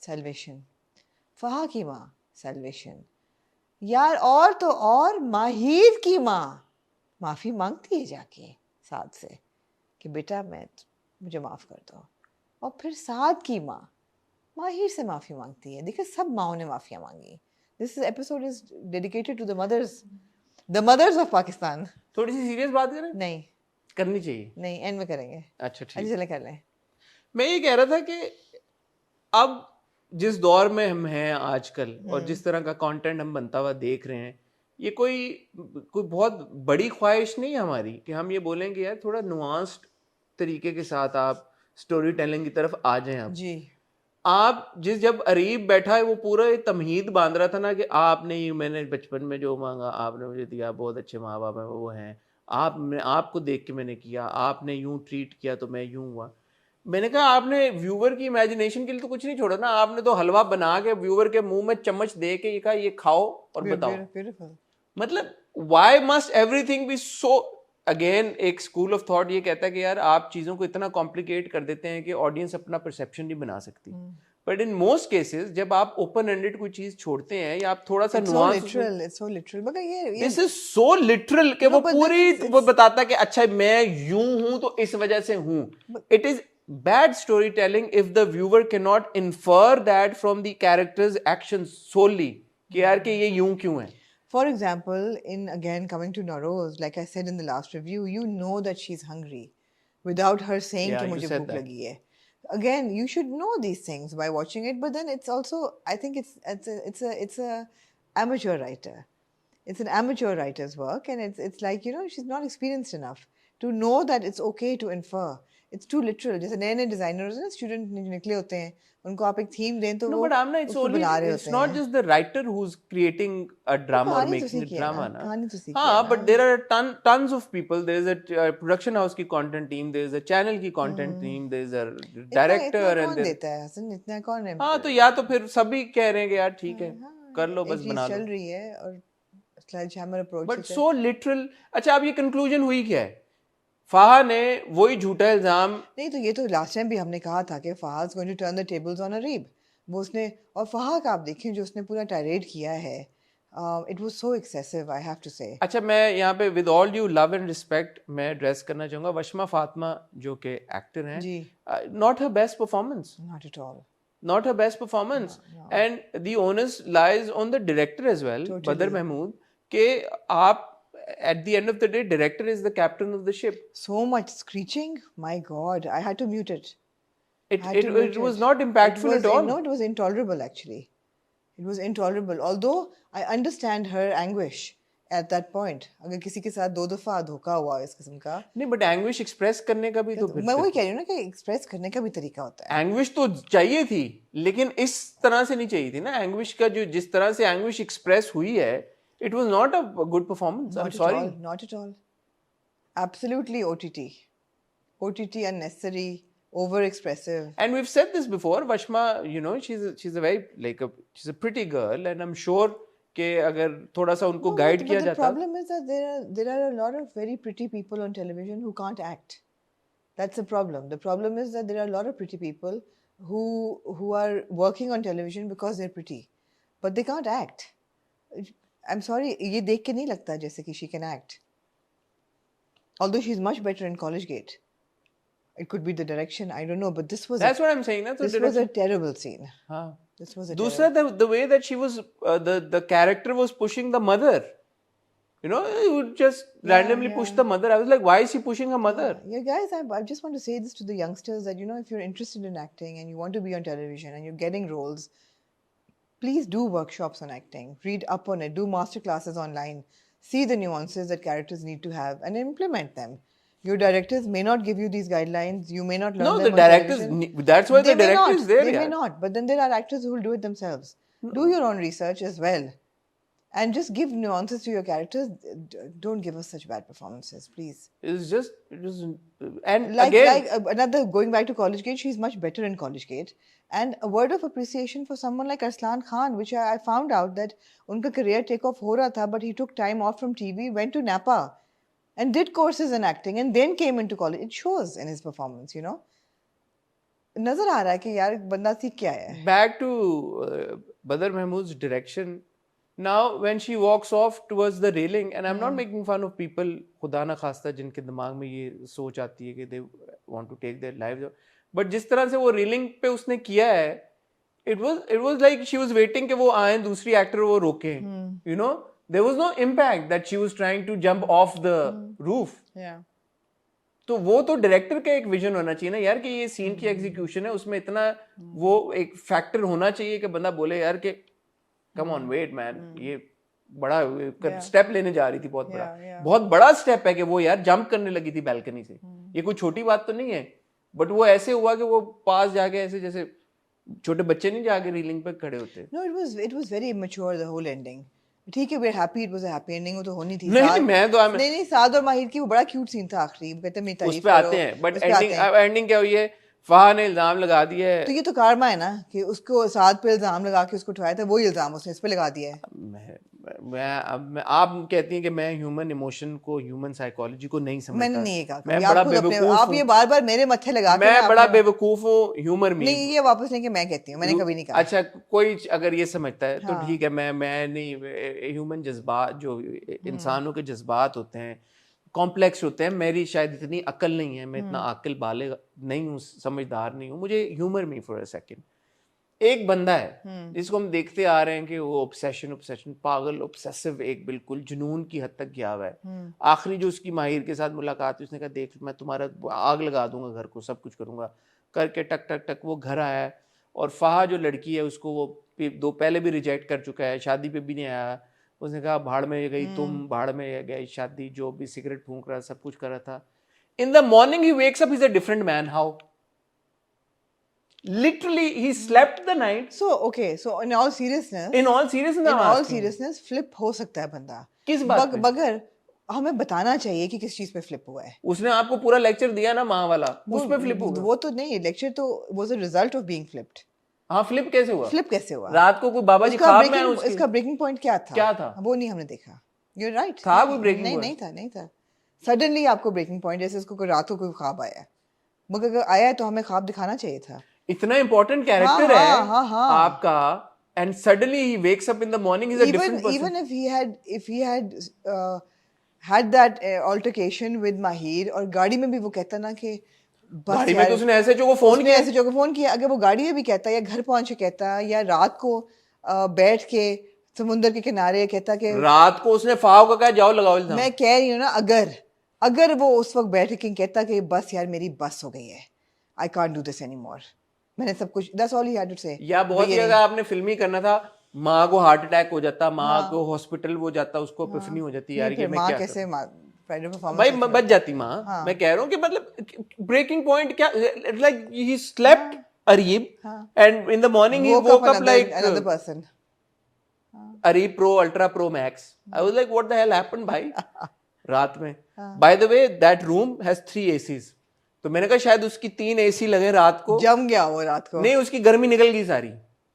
सल्वेशन, फहा की माँ सल्वेशन, यार और तो और माहिर की माँ माफी मांगती है जाके साद से कि बेटा मुझे माफ कर दो, और फिर साद की माँ माहिर से माफी मांगती है। देखिए सब माओं ने माफिया मांगी। This episode is dedicated to the mothers of Pakistan. थोड़ी सी सीरियस बात करें, नहीं करनी चाहिए। नहीं, एंड में करेंगे। अच्छा ठीक। चले कर लें। मैं ये कह रहा था कि अब जिस दौर में हम हैं आजकल और जिस तरह का कंटेंट हम बनता हुआ देख रहे हैं, ये कोई बहुत बड़ी ख्वाहिश नहीं है हमारी कि हम ये बोलेंगे यार थोड़ा नुआंस्ड तरीके के साथ आप स्टोरी टेलिंग की तरफ आ जाएं। आप जब अरीब बैठा है वो पूरा तमहीद बांध रहा था ना कि आपने ये, मैंने बचपन में जो मांगा आपने मुझे दिया, बहुत अच्छे माँ बाप हैं वो हैं, आपको देख के मैंने किया, आपने यूं ट्रीट किया तो मैं यूं हुआ। मैंने कहा आपने व्यूवर की इमेजिनेशन के लिए तो कुछ नहीं छोड़ा ना, आपने तो हलवा बना के व्यूवर के मुंह में चम्मच दे के ये कहा ये खाओ और बताओ। मतलब why must everything be so, again एक स्कूल ऑफ थॉट ये कहता है कि यार आप चीज़ों को इतना कॉम्प्लिकेट कर देते हैं कि ऑडियंस अपना परसेप्शन नहीं बना सकती। बट इन मोस्ट केसेस जब आप ओपन एंडेड कोई चीज छोड़ते हैं या आप थोड़ा सा It's so nuance literal. It's so literal. मगर ये दिस इज सो लिटरल कि वो but then पूरी it's- वो बताता है कि अच्छा मैं यूं हूं तो इस वजह से हूं. It is bad story telling if the viewer can not infer that from the characters actions solely कि यार कि ये यूं क्यों है. For example, in again coming to Narose, like I said in the last review, you know that she's hungry without her saying Yeah, कि you मुझे said भूख that. लगी है. Again, you should know these things by watching it, but then it's also I think it's a amateur writer. It's an amateur writer's work, and it's like she's not experienced enough to know that it's okay to infer. It's too literal. जैसे नए नए designers हैं, student निकले होते हैं, उनको आप एक theme दें तो No, वो but Amna, it's उसको only बना रहे it's होते not हैं. just the writer who's creating a drama or कहानी तो making a सीखी है drama, ना, na. कहानी तो सीखी हाँ, है but ना. there are tons of people. There is a production house की content team, there is a channel की content team, there is a director इतना and कौन there. देता है हसन, इतना कौन है. हाँ, तो या तो फिर सभी कह रहे हैं कि यार ठीक है, हाँ, कर लो एक बस चीज बना चल लो. रही है और स्लेजहैमर अप्रोच बट सो लिटरल. अच्छा, अब ये कंक्लूजन हुई क्या है? फाहा ने वही झूठा इल्जाम. नहीं तो ये तो लास्ट टाइम भी हमने कहा था कि Fahad going to turn the tables on Areeb. वो उसने और फहा का आप देखें जो उसने पूरा टायरेट किया है, it was so excessive I have to say. अच्छा, मैं यहाँ पे with all due love and respect मैं एड्रेस करना चाहूंगा वशमा फातिमा जो कि एक्टर हैं. जी. Not her best performance. Not at all. Not her best performance. And the onus lies on the director as well, Totally. Badr Mahmood, कि आप at the end of the day director is the captain of the ship. So much screeching, my god, I had to mute it. It was not impactful at all. No, it was intolerable actually. It was intolerable. Although I understand her anguish at that point. अगर किसी के साथ 2 दफा धोखा हुआ इस किस्म का, नहीं, but anguish express करने का भी तो मैं वही कह रही हूँ ना कि एक्सप्रेस करने का भी तरीका होता है. anguish तो चाहिए थी, लेकिन इस तरह से नहीं चाहिए थी ना. anguish का जो जिस तरह से anguish express हुई है, it was not a good performance. I'm sorry. Not at all. Absolutely OTT unnecessary, over expressive. And we've said this before. Vashma, she's a very she's a pretty girl, and I'm sure कि अगर थोड़ा सा उनको guide किया But the जाता. problem is that there are a lot of very pretty people on television who can't act. That's the problem. The problem is that there are a lot of pretty people who are working on television because they're pretty, but they can't act. I'm sorry, ये देख के नहीं लगता जैसे कि she can act. Although she's much better in College Gate. It could be the direction, I don't know, but this was That's what I'm saying. That's this was a terrible scene. हाँ. This was a दूसरा the way that she was the character was pushing the mother. He would just randomly push the mother. I was like, why is she pushing her mother? Yeah, guys, I just want to say this to the youngsters that, if you're interested in acting and you want to be on television and you're getting roles, please do workshops on acting. Read up on it. Do master classes online. See the nuances that characters need to have and implement them. Your directors may not give you these guidelines. You may not learn No, them the on directors. television. That's why They the may director not. is there. They यार. may not. But then there are actors who will do it themselves. Do your own research as well. And just give nuances to your characters. Don't give us such bad performances, please. It was, and Like again, another, going back to College Gate, she's much better in College Gate. And a word of appreciation for someone like Arslan Khan, which I found out that unka career take off ho raha tha, but he took time off from TV, went to Napa and did courses in acting and then came into college. It shows in his performance, नजर आ रहा है कि यार बंदा सीख क्या है. back to Badr Mahmood's direction. Now, when she walks off towards the railing, and I'm not making fun of people, खुदा ना खास्ता जिनके दिमाग में ये सोच आती है कि they want to take their lives, but जिस तरह से वो railing पे उसने किया है, it was like she was waiting कि वो आए दूसरी actor वो रोके. There was no impact that she was trying to jump off the roof. Yeah. तो वो तो डायरेक्टर का एक विजन होना चाहिए ना यार कि ये सीन की एग्जीक्यूशन है, उसमें इतना वो एक फैक्टर होना चाहिए कि बंदा बोले यार कि कम ऑन वेट मैन, ये बड़ा स्टेप लेने जा रही थी, बहुत बड़ा स्टेप है कि वो यार जंप करने लगी थी बैल्कनी से. ये कोई छोटी बात तो नहीं है, बट वो ऐसे हुआ कि वो पास जाके ऐसे जैसे छोटे बच्चे नहीं जाके रीलिंग पे खड़े होते. No, it was very immature, the whole ending. ठीक है, we're happy it was a happy ending, वो तो होनी थी. नहीं, मैं तो नहीं साद और माहिर की वो बड़ा क्यूट सीन था आखिरी, कहते मेरी तारीफ उस पे आते हैं, बट एंडिंग क्या हुई है, फहा ने इल्जाम लगा दिया है. तो ये तो कारमा है ना कि उसको साद पे इल्जाम लगा के उसको उठाया था, वही इल्जाम उसने इस पे लगा दिया है. आप कहती हैं कि मैं ह्यूमन इमोशन को, ह्यूमन साइकोलॉजी को नहीं समझता। मैंने नहीं ये कहा मैं कभी, बड़ा आप खुद अपने बेवकूफ आप ये हूँ। बार-बार मेरे मत्थे लगा के मैं ना बड़ा अपने- बेवकूफ हूँ, ह्यूमर मी। नहीं ये वापस नहीं कि मैं कहती हूँ, मैंने कभी नहीं कहा। अच्छा, कोई अगर ये समझता है तो हाँ। ठीक है, मैं नहीं, ह्यूमन जज्बात जो इंसानों के जज्बात होते हैं कॉम्प्लेक्स होते हैं, मेरी शायद इतनी अक्ल नहीं है, मैं इतना आकिल बालिग नहीं हूँ, समझदार नहीं हूँ, मुझे humour me for a second. एक बंदा है जिसको हम देखते आ रहे हैं कि वो ऑब्सेशन पागल ऑब्सेसिव, एक बिल्कुल जुनून की हद तक गया हुआ है। आखिरी जो उसकी माहिर के साथ मुलाकात हुई, उसने कहा देख मैं तुम्हारा आग लगा दूंगा घर को, सब कुछ करूंगा करके टक टक टक वो घर आया है। और फाहा जो लड़की है उसको वो दो पहले भी रिजेक्ट कर चुका है, शादी पे भी नहीं आया। उसने कहा भाड़ में गई तुम, भाड़ में गई शादी, जो भी सिगरेट फूंक रहा सब कुछ कर रहा था। In the morning he wakes up, is a different man. How? Literally, he slept the night. So okay, so in all seriousness, flip हो सकता है बंदा। किस बात पे? मगर हमें बताना चाहिए कि किस चीज पे फ्लिप हुआ है। उसने आपको पूरा लेक्चर दिया ना माँ वाला, उस पे फ्लिप हुआ। वो तो नहीं, लेक्चर तो was a result of being flipped। हाँ, फ्लिप कैसे हुआ? फ्लिप कैसे हुआ? रात को कोई बाबा जी ख्वाब में आए उसके? इसका ब्रेकिंग पॉइंट क्या था? क्या था? वो नहीं हमने देखा। You're right। था कोई breaking नहीं point? नहीं था। सडनली आपको ब्रेकिंग पॉइंट, जैसे उसको कोई रात को कोई ख्वाब आया, मगर अगर आया तो हमें ख्वाब दिखाना चाहिए था। इतना इंपॉर्टेंट कैरेक्टर हाँ, है हाँ, हाँ। आपका, and suddenly he wakes up in the morning, is a different person. Even if he had that altercation with Mahir, और गाड़ी में भी वो कहता ना कि बस गाड़ी में यार, तो उसने ऐसे जो को फोन उसने किया, ऐसे जो को फोन किया, अगर वो गाड़ी में भी कहता या घर पहुंच के कहता या रात को बैठ के समुंदर के किनारे कहता कि रात को उसने फाव का कहा जाओ लगाओ इल्जाम। मैं कह रही हूँ ना, अगर वो उस वक्त बैठ के कहता कि बस यार मेरी बस हो गई है, I can't do this anymore, मैंने सब कुछ, that's all he had to say. या बहुत ही अगर आपने फिल्मी करना था, माँ को हार्ट अटैक हो जाता, माँ को हॉस्पिटल वो जाता, उसको एपिफनी हो जाती, यार ये मैं क्या कैसे भाई बच जाती माँ। मैं कह रहा हूँ कि मतलब ब्रेकिंग पॉइंट क्या, like he slept Areeb and in the morning he woke up like another person। Areeb pro ultra pro max. I was like what the hell happened भाई रात में। By the way that room has 3 ACs, तो मैंने कहा शायद उसकी 3 AC लगे रात को, जम गया वो रात को। नहीं उसकी गर्मी निकल गई सारी।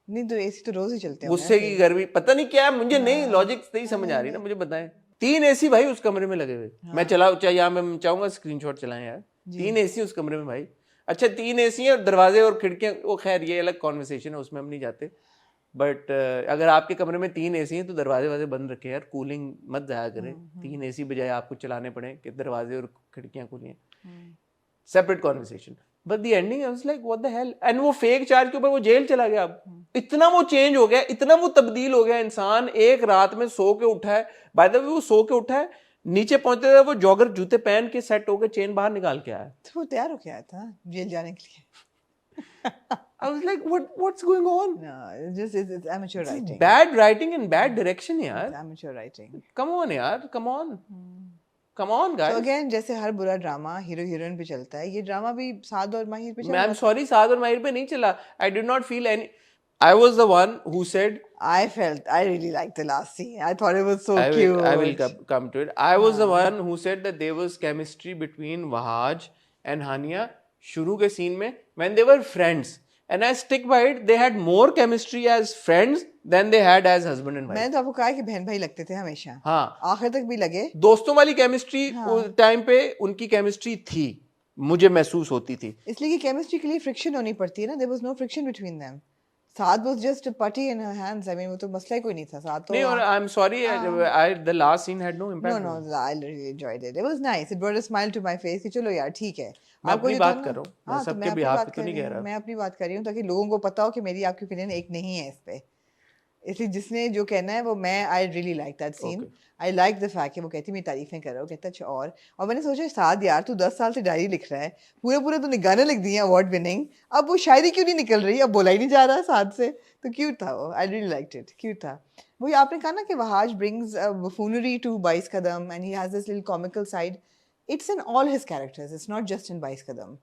नहीं तो एसी तो रोज ही चलते हैं। गुस्से की गर्मी, पता नहीं क्या, मुझे नहीं लॉजिक नहीं समझ आ रही ना, मुझे बताएं। 3 एसी भाई उस कमरे में लगे हुए। मैं चला यहाँ मैं चाहूंगा स्क्रीनशॉट चलाएं यार। 3 एसी उस कमरे में भाई। अच्छा 3 एसी है और दरवाजे और खिड़कियां, वो खैर ये अलग कॉन्वर्सेशन है, उसमें हम नहीं जाते। बट अगर आपके कमरे में 3 एसी हैं तो दरवाजे वाजे बंद रखे यार, कूलिंग मत जाया करें। 3 एसी बजाय आपको चलाने पड़े कि दरवाजे और खिड़कियां खुली हैं। Separate conversation. But the ending I was like what the hell. And वो फेक चार्ज के ऊपर वो जेल चला गया। अब इतना वो चेंज हो गया, इतना वो तब्दील हो गया इंसान। एक रात में सो के उठा है, बाय द वे वो सो के उठा है, नीचे पहुंचते हुए वो जॉगर जूते पहन के सेट होकर चेन बाहर निकाल के आया। तो वो तैयार हो गया था जेल जाने के लिए। I was like what's going on? No, it's amateur writing। Bad writing and bad direction यार। It's amateur writing। Come on यार, come on guys। So again, जैसे हर बुरा ड्रामा हीरो हीरोइन पे चलता है, ये ड्रामा भी साद और माहिर पे चल रहा I'm sorry, साद और माहिर पे नहीं चला। I did not feel any। I was the one who said I really liked the last scene। I thought it was so cute। I will come to it। I was the one who said that there was chemistry between Wahaj and Hania शुरू के scene में when they were friends, and I stick by it, they had more chemistry as friends than they had as husband and wife। मैंने तो आपको कहा कि बहन भाई लगते थे हमेशा। हाँ, आखिर तक भी लगे। दोस्तों वाली केमिस्ट्री उस टाइम पे उनकी केमिस्ट्री थी, मुझे महसूस होती थी। इसलिए कि केमिस्ट्री के लिए फ्रिक्शन होनी पड़ती है ना। There was no friction between them. Saad was just putty in her hands. I mean वो तो मसला ही कोई नहीं था। साद तो नहीं, और I am sorry, the last scene had no impact। No, I really enjoyed it। It was nice। It brought a smile to my face कि चलो यार ठीक है। मैं आपको अपनी जो बात था ना- कर रहा हूँ, मैं हाँ, तो सबके अपनी behalf बात पे तो कर नहीं रही कह हूँ। रहा। मैं अपनी बात कर रही हूँ ताकि लोगों को पता हो कि मेरी आपकी ओपिनियन एक नहीं है इस पे। इसलिए जिसने जो कहना है वो मैं I really like that scene. I like the fact कि वो कहती मेरी तारीफें कर रहा हो, कहता अच्छा। और मैंने सोचा साद यार तू 10 साल से डायरी लिख रहा है, पूरे तूने गाने लिख दिए अवार्ड विनिंग, अब वो शायरी क्यों नहीं निकल रही, अब बोला ही नहीं जा रहा साद से। तो क्यूट था वो। I really liked it, cute था। वही आपने कहा ना कि Wahaj brings buffoonery to 22 Kadam and he has this little comical side। It's in all his characters, it's not just in 22 कदम।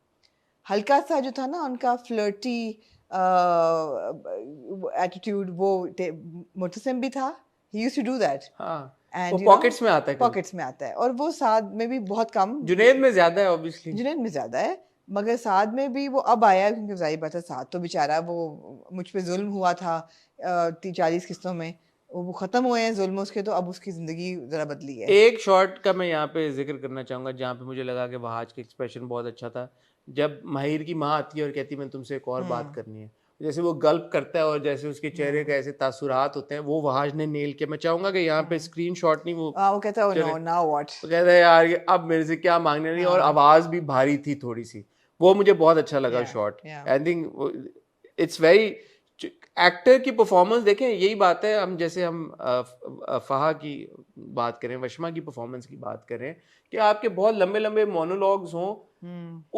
हल्का सा जो था ना उनका फ्लर्टी एटीट्यूड, वो मुतसिम भी था। he used to do that। हाँ, And वो you know, पॉकेट्स में आता है, पॉकेट्स में आता है। और वो साद में भी बहुत कम, जुनैद में ज्यादा है ऑब्वियसली। जुनैद में ज्यादा है, मगर साद में भी वो अब आया है क्योंकि जाहिर बात है साद तो बेचारा वो मुझ पे जुल्म हुआ था 40 किस्तों में, वो खत्म हुए हैं जुल्म उसके, तो अब उसकी जिंदगी जरा बदली है. एक शॉट का मैं यहाँ पे जिक्र करना चाहूंगा जहाँ पे मुझे लगा कि वहाज का एक्सप्रेशन बहुत अच्छा था, जब माहिर की माँ आती है और कहती है मैं तुमसे एक और बात करनी है, जैसे वो गल्प करता है और जैसे उसके चेहरे का ऐसे तासुरात होते हैं, वो वहाज ने नेल किया. मैं चाहूंगा कि यहाँ पे स्क्रीन शॉट नहीं, वो वो कहता है नो नाउ व्हाट. वो कहता है यार ये अब मेरे से क्या मांगने नहीं, और आवाज भी भारी थी थोड़ी सी, वो मुझे बहुत अच्छा लगा shot. I think it's very, actor की परफॉर्मेंस देखें, यही बात है. हम जैसे हम फहा की बात करें, वशमा की परफॉर्मेंस की बात करें, कि आपके बहुत लंबे लंबे मोनोलॉग्स हों,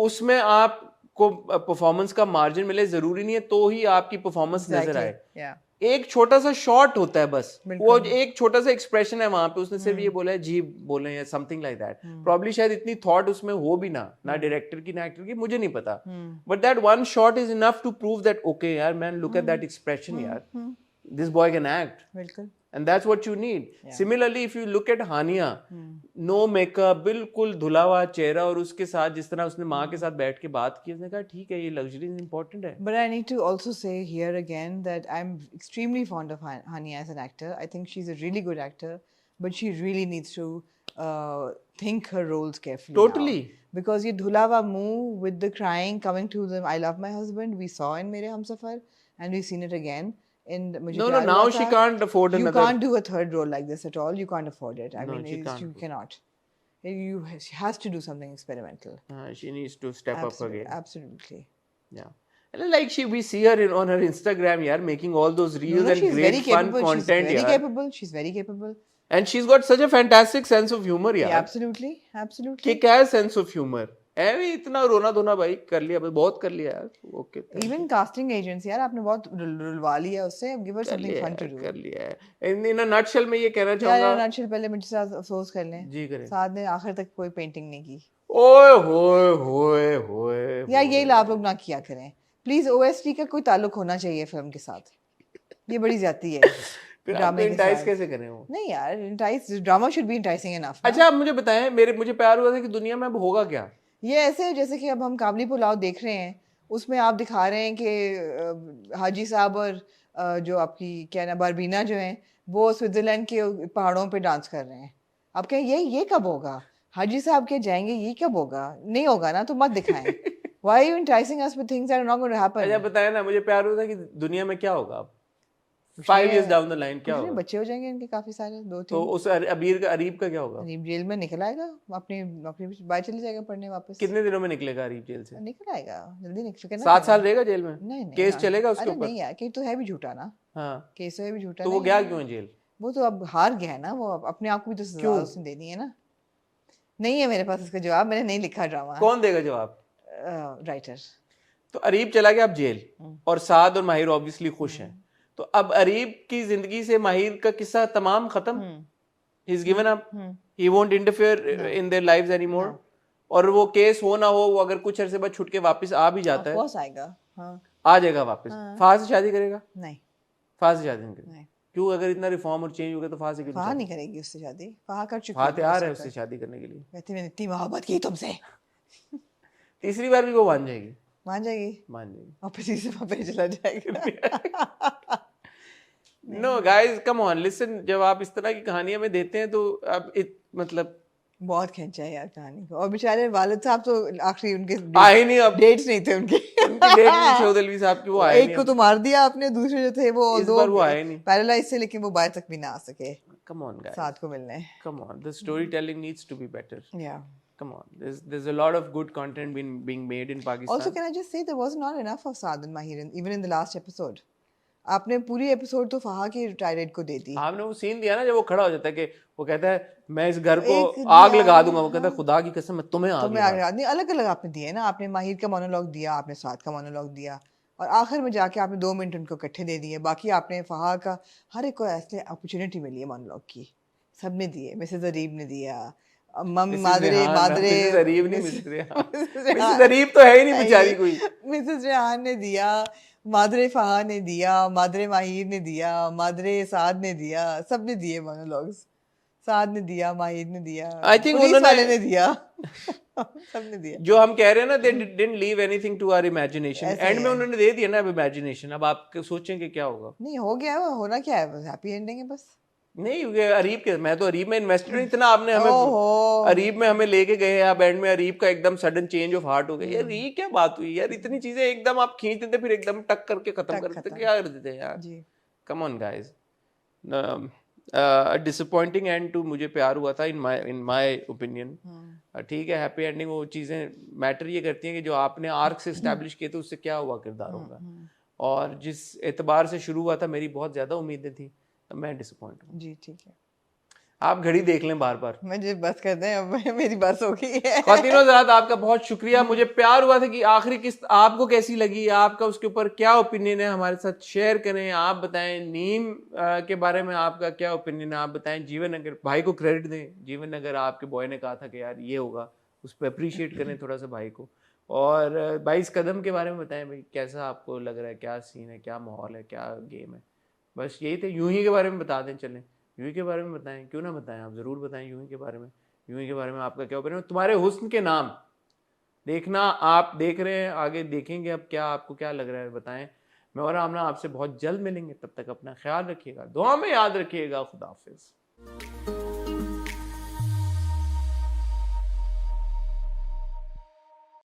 उसमें आपको परफॉर्मेंस का मार्जिन मिले, जरूरी नहीं है तो ही आपकी परफॉर्मेंस नजर आए. Yeah. एक छोटा सा शॉट होता है बस, वो एक छोटा सा एक्सप्रेशन है वहां पे, उसने सिर्फ ये बोला है जी बोले या समथिंग लाइक दैट. प्रॉब्ली शायद इतनी थॉट उसमें हो भी ना डायरेक्टर की ना एक्टर की, मुझे नहीं पता, but that one shot is enough to prove that okay यार man, look at that expression यार, दिस बॉय कैन एक्ट. बिल्कुल. And that's what you need. Similarly, if you look at Hania, no makeup, बिल्कुल धुला हुआ चेहरा, और उसके साथ जिस तरह उसने माँ के साथ बैठ के बात की, उसने कहा ठीक है ये लग्जरी इम्पोर्टेंट है. But I need to also say here again that I'm extremely fond of Hania as an actor. I think she's a really good actor, but she really needs to think her roles carefully. Totally. Now. Because ये धुला हुआ मुंह with the crying coming to the I love my husband, we saw in Mere Humsafar, and we've seen it again. No, now she can't afford another. You can't do a third role like this at all. You can't afford it. I mean, you cannot. She has to do something experimental. She needs to step up again. Absolutely. Yeah. And like we see her on her Instagram, yaar, making all those reels and great fun content. She's very capable. She's very capable. And she's got such a fantastic sense of humor, yaar. Yeah, absolutely, absolutely. Kick-ass sense of humor. ऐਵੇਂ इतना रोना धोना भाई कर लिया, बहुत कर लिया यार. ओके. Even casting agents यार, आपने बहुत रुलवा लिया उससे. Give her something fun to do. कर लिया है. In a nutshell मैं ये कहना चाहूँगा. यार nutshell पहले मुझे साथ अफसोस कर लें. जी करें. साथ ने आखिर तक कोई पेंटिंग नहीं की. ओए होए होए होए. यार यही आप लोग ना किया करें. प्लीज OST का कोई ताल्लुक होना चाहिए फिल्म के साथ. ये बड़ी ज्यादा है. ड्रामे इंटाइस कैसे करें वो? नहीं यार, entice drama should be enticing enough. अच्छा आप मुझे बताएं, मुझे प्यार हुआ था कि दुनिया में अब होगा क्या? ये ऐसे जैसे कि अब हम काबली पुलाव देख रहे हैं, उसमें आप दिखा रहे हैं कि हाजी साहब और जो आपकी क्या ना बारबीना जो हैं, वो स्विट्जरलैंड के पहाड़ों पे डांस कर रहे हैं. आप कहें ये कब होगा? हाजी साहब के जाएंगे, ये कब होगा? नहीं होगा ना, तो मत दिखाएं. Why are you enticing us with things that are not going to happen? अच्छा बताएं ना, मुझे प्यार हुआ था कि दुनिया में क्या होगा अब 5 years down the line, क्या होगा? बच्चे हो जाएंगे इनके काफी सारे, 2-3. तो उस अरीब का क्या होगा? अरीब जेल में निकल आएगा, अपनी नौकरी बाहर चले जाएगा पढ़ने वापस. कितने दिनों में निकलेगा अरीब जेल से? निकल आएगा, जल्दी निकल. 7 साल रहेगा जेल में? नहीं केस चलेगा उसके ऊपर? नहीं यार, केस तो है भी झूठा ना. हाँ, केस तो है भी झूठा. तो वो गया क्यों है जेल? वो तो अब हार गया है ना, वो अपने आप को भी तो सजा उसने देनी है ना. नहीं है मेरे पास इसका जवाब, मैंने नहीं लिखा ड्रामा. कौन देगा जवाब? राइटर. तो अरीब चला गया अब जेल, और साद और माहिर ऑब्वियसली खुश हैं. तो अब अरीब की जिंदगी से माहिर का किस्सा तमाम खत्म. He is given up. He won't interfere in their lives anymore. और वो केस हो ना हो, वो अगर कुछ अरसे बाद छुट के वापस आ भी जाता है, आएगा. हाँ. आ जाएगा वापस. फहा से शादी करेगा? नहीं, फहा से शादी नहीं करेगा. क्यों? अगर इतना रिफॉर्म और चेंज हो गया तो फहा से क्यों? फहा नहीं करेगी उससे शादी. फहा कर चुकी है. फहा तैयार है उससे शादी करने के लिए. कहती मैंने इतनी मोहब्बत की तुमसे. तीसरी बार भी वो मान जाएगी. मान जाएगी. और फिर तीसरी बार पे चला जाएगा. No guys, come on, listen. जब आप इस तरह की कहानियां में देते हैं तो आप मतलब बहुत खींचा है यार कहानी को. और बेचारे वालिद साहब तो आखिरी उनके आए नहीं, अपडेट्स नहीं थे उनके. डेट नहीं चौधरी साहब की, वो आए नहीं. एक को तो मार दिया आपने, दूसरे जो थे वो इस बार वो आए नहीं पैरालाइज से, लेकिन वो बाहर तक भी ना आ सके. Come on guys, साथ को मिलने. Come on, the storytelling needs to be better. Yeah. Come on, there's a lot of good content being made in Pakistan. Also, can I just say there was not enough of Saad and Mahir even in the last episode. आपने पूरी episode तो फहा की tired को दे दी. आपने वो scene दिया ना जब वो खड़ा हो जाता है कि वो कहता है मैं इस घर को आग लगा दूंगा, वो कहता है खुदा की कसम मैं तुम्हें आग लगा. नहीं, अलग अलग आपने दिए ना. आपने माहिर का मोनोलॉग दिया, आपने साद का मोनोलॉग दिया, और आखिर में जाके आपने 2 मिनट उनको इकट्ठे दे दिए. बाकी आपने फहा का हर एक को ऐसे अपॉर्चुनिटी मिली है मोनोलॉग की, सबने दिए. मिसेस अरीब ने दिया, मिसेस अरीब तो है ही नहीं बेचारी कोई. मिसेस रेहान ने दिया, मादरे फहा ने दिया, मादरे माहिर ने दिया, मादरे साद ने दिया, सब ने दिए मोनोलॉग्स. साद ने दिया, माहिर ने दिया, आई थिंक पुलिस वाले ने दिया. सबने दिया। जो हम कह रहे हैं ना, they didn't leave anything to our imagination, ऐसे एंड में है। उन्होंने दे दिया ना अब इमेजिनेशन। अब आप सोचें कि क्या होगा। नहीं हो गया, होना क्या है, बस हैप्पी एंडिंग है बस। नहीं, क्योंकि अरीब के, मैं तो अरीब में इन्वेस्टेड हूं, इतना आपने हमें ओहो। अरीब में हमें लेके गए, आप एंड में अरीब का एकदम सडन चेंज ऑफ हार्ट हो गया। यार ये क्या बात हुई यार, इतनी चीजें एकदम आप खींच देते फिर एकदम टक करके खत्म टक कर देते, खत्म। क्या कर देते यार। जी। Come on guys, disappointing and टू मुझे प्यार हुआ था इन माय ओपिनियन। ठीक है, हैप्पी एंडिंग वो चीज़ें मैटर ये करती हैं कि जो आपने आर्क से इस्टेब्लिश किए थे उससे क्या हुआ किरदारों का, और जिस एतबार से शुरू हुआ था मेरी बहुत ज़्यादा उम्मीदें थी, तो मैं डिसअपॉइंट हूँ। जी ठीक है, आप घड़ी देख लें बार बार। मुझे बस कर दें, अब मेरी बस हो गई है। ख़वातीन हज़रात, आपका बहुत शुक्रिया। मुझे प्यार हुआ था कि आखिरी किस्त आपको कैसी लगी, आपका उसके ऊपर क्या ओपिनियन है, हमारे साथ शेयर करें। आप बताएं नीम के बारे में आपका क्या ओपिनियन है, आप बताएं। जीवन नगर भाई को क्रेडिट दें, जीवन नगर आपके बॉय ने कहा था कि यार ये होगा, उस पर अप्रिशिएट करें थोड़ा सा भाई को। और 22 कदम के बारे में बताएं भाई, कैसा आपको लग रहा है, क्या सीन है, क्या माहौल है, क्या गेम है। बस यही थे। यूं ही के बारे में बता दें, चलें यूं ही के बारे में बताएं, क्यों ना बताएं, आप ज़रूर बताएं यूं ही के बारे में। यूं ही के बारे में आपका क्या ओपिनियन। तुम्हारे हुस्न के नाम देखना, आप देख रहे हैं, आगे देखेंगे अब क्या आपको क्या लग रहा है, बताएं। मैं और आमना आपसे बहुत जल्द मिलेंगे, तब तक अपना ख्याल रखिएगा, दुआ में याद रखिएगा। खुदा हाफिज़।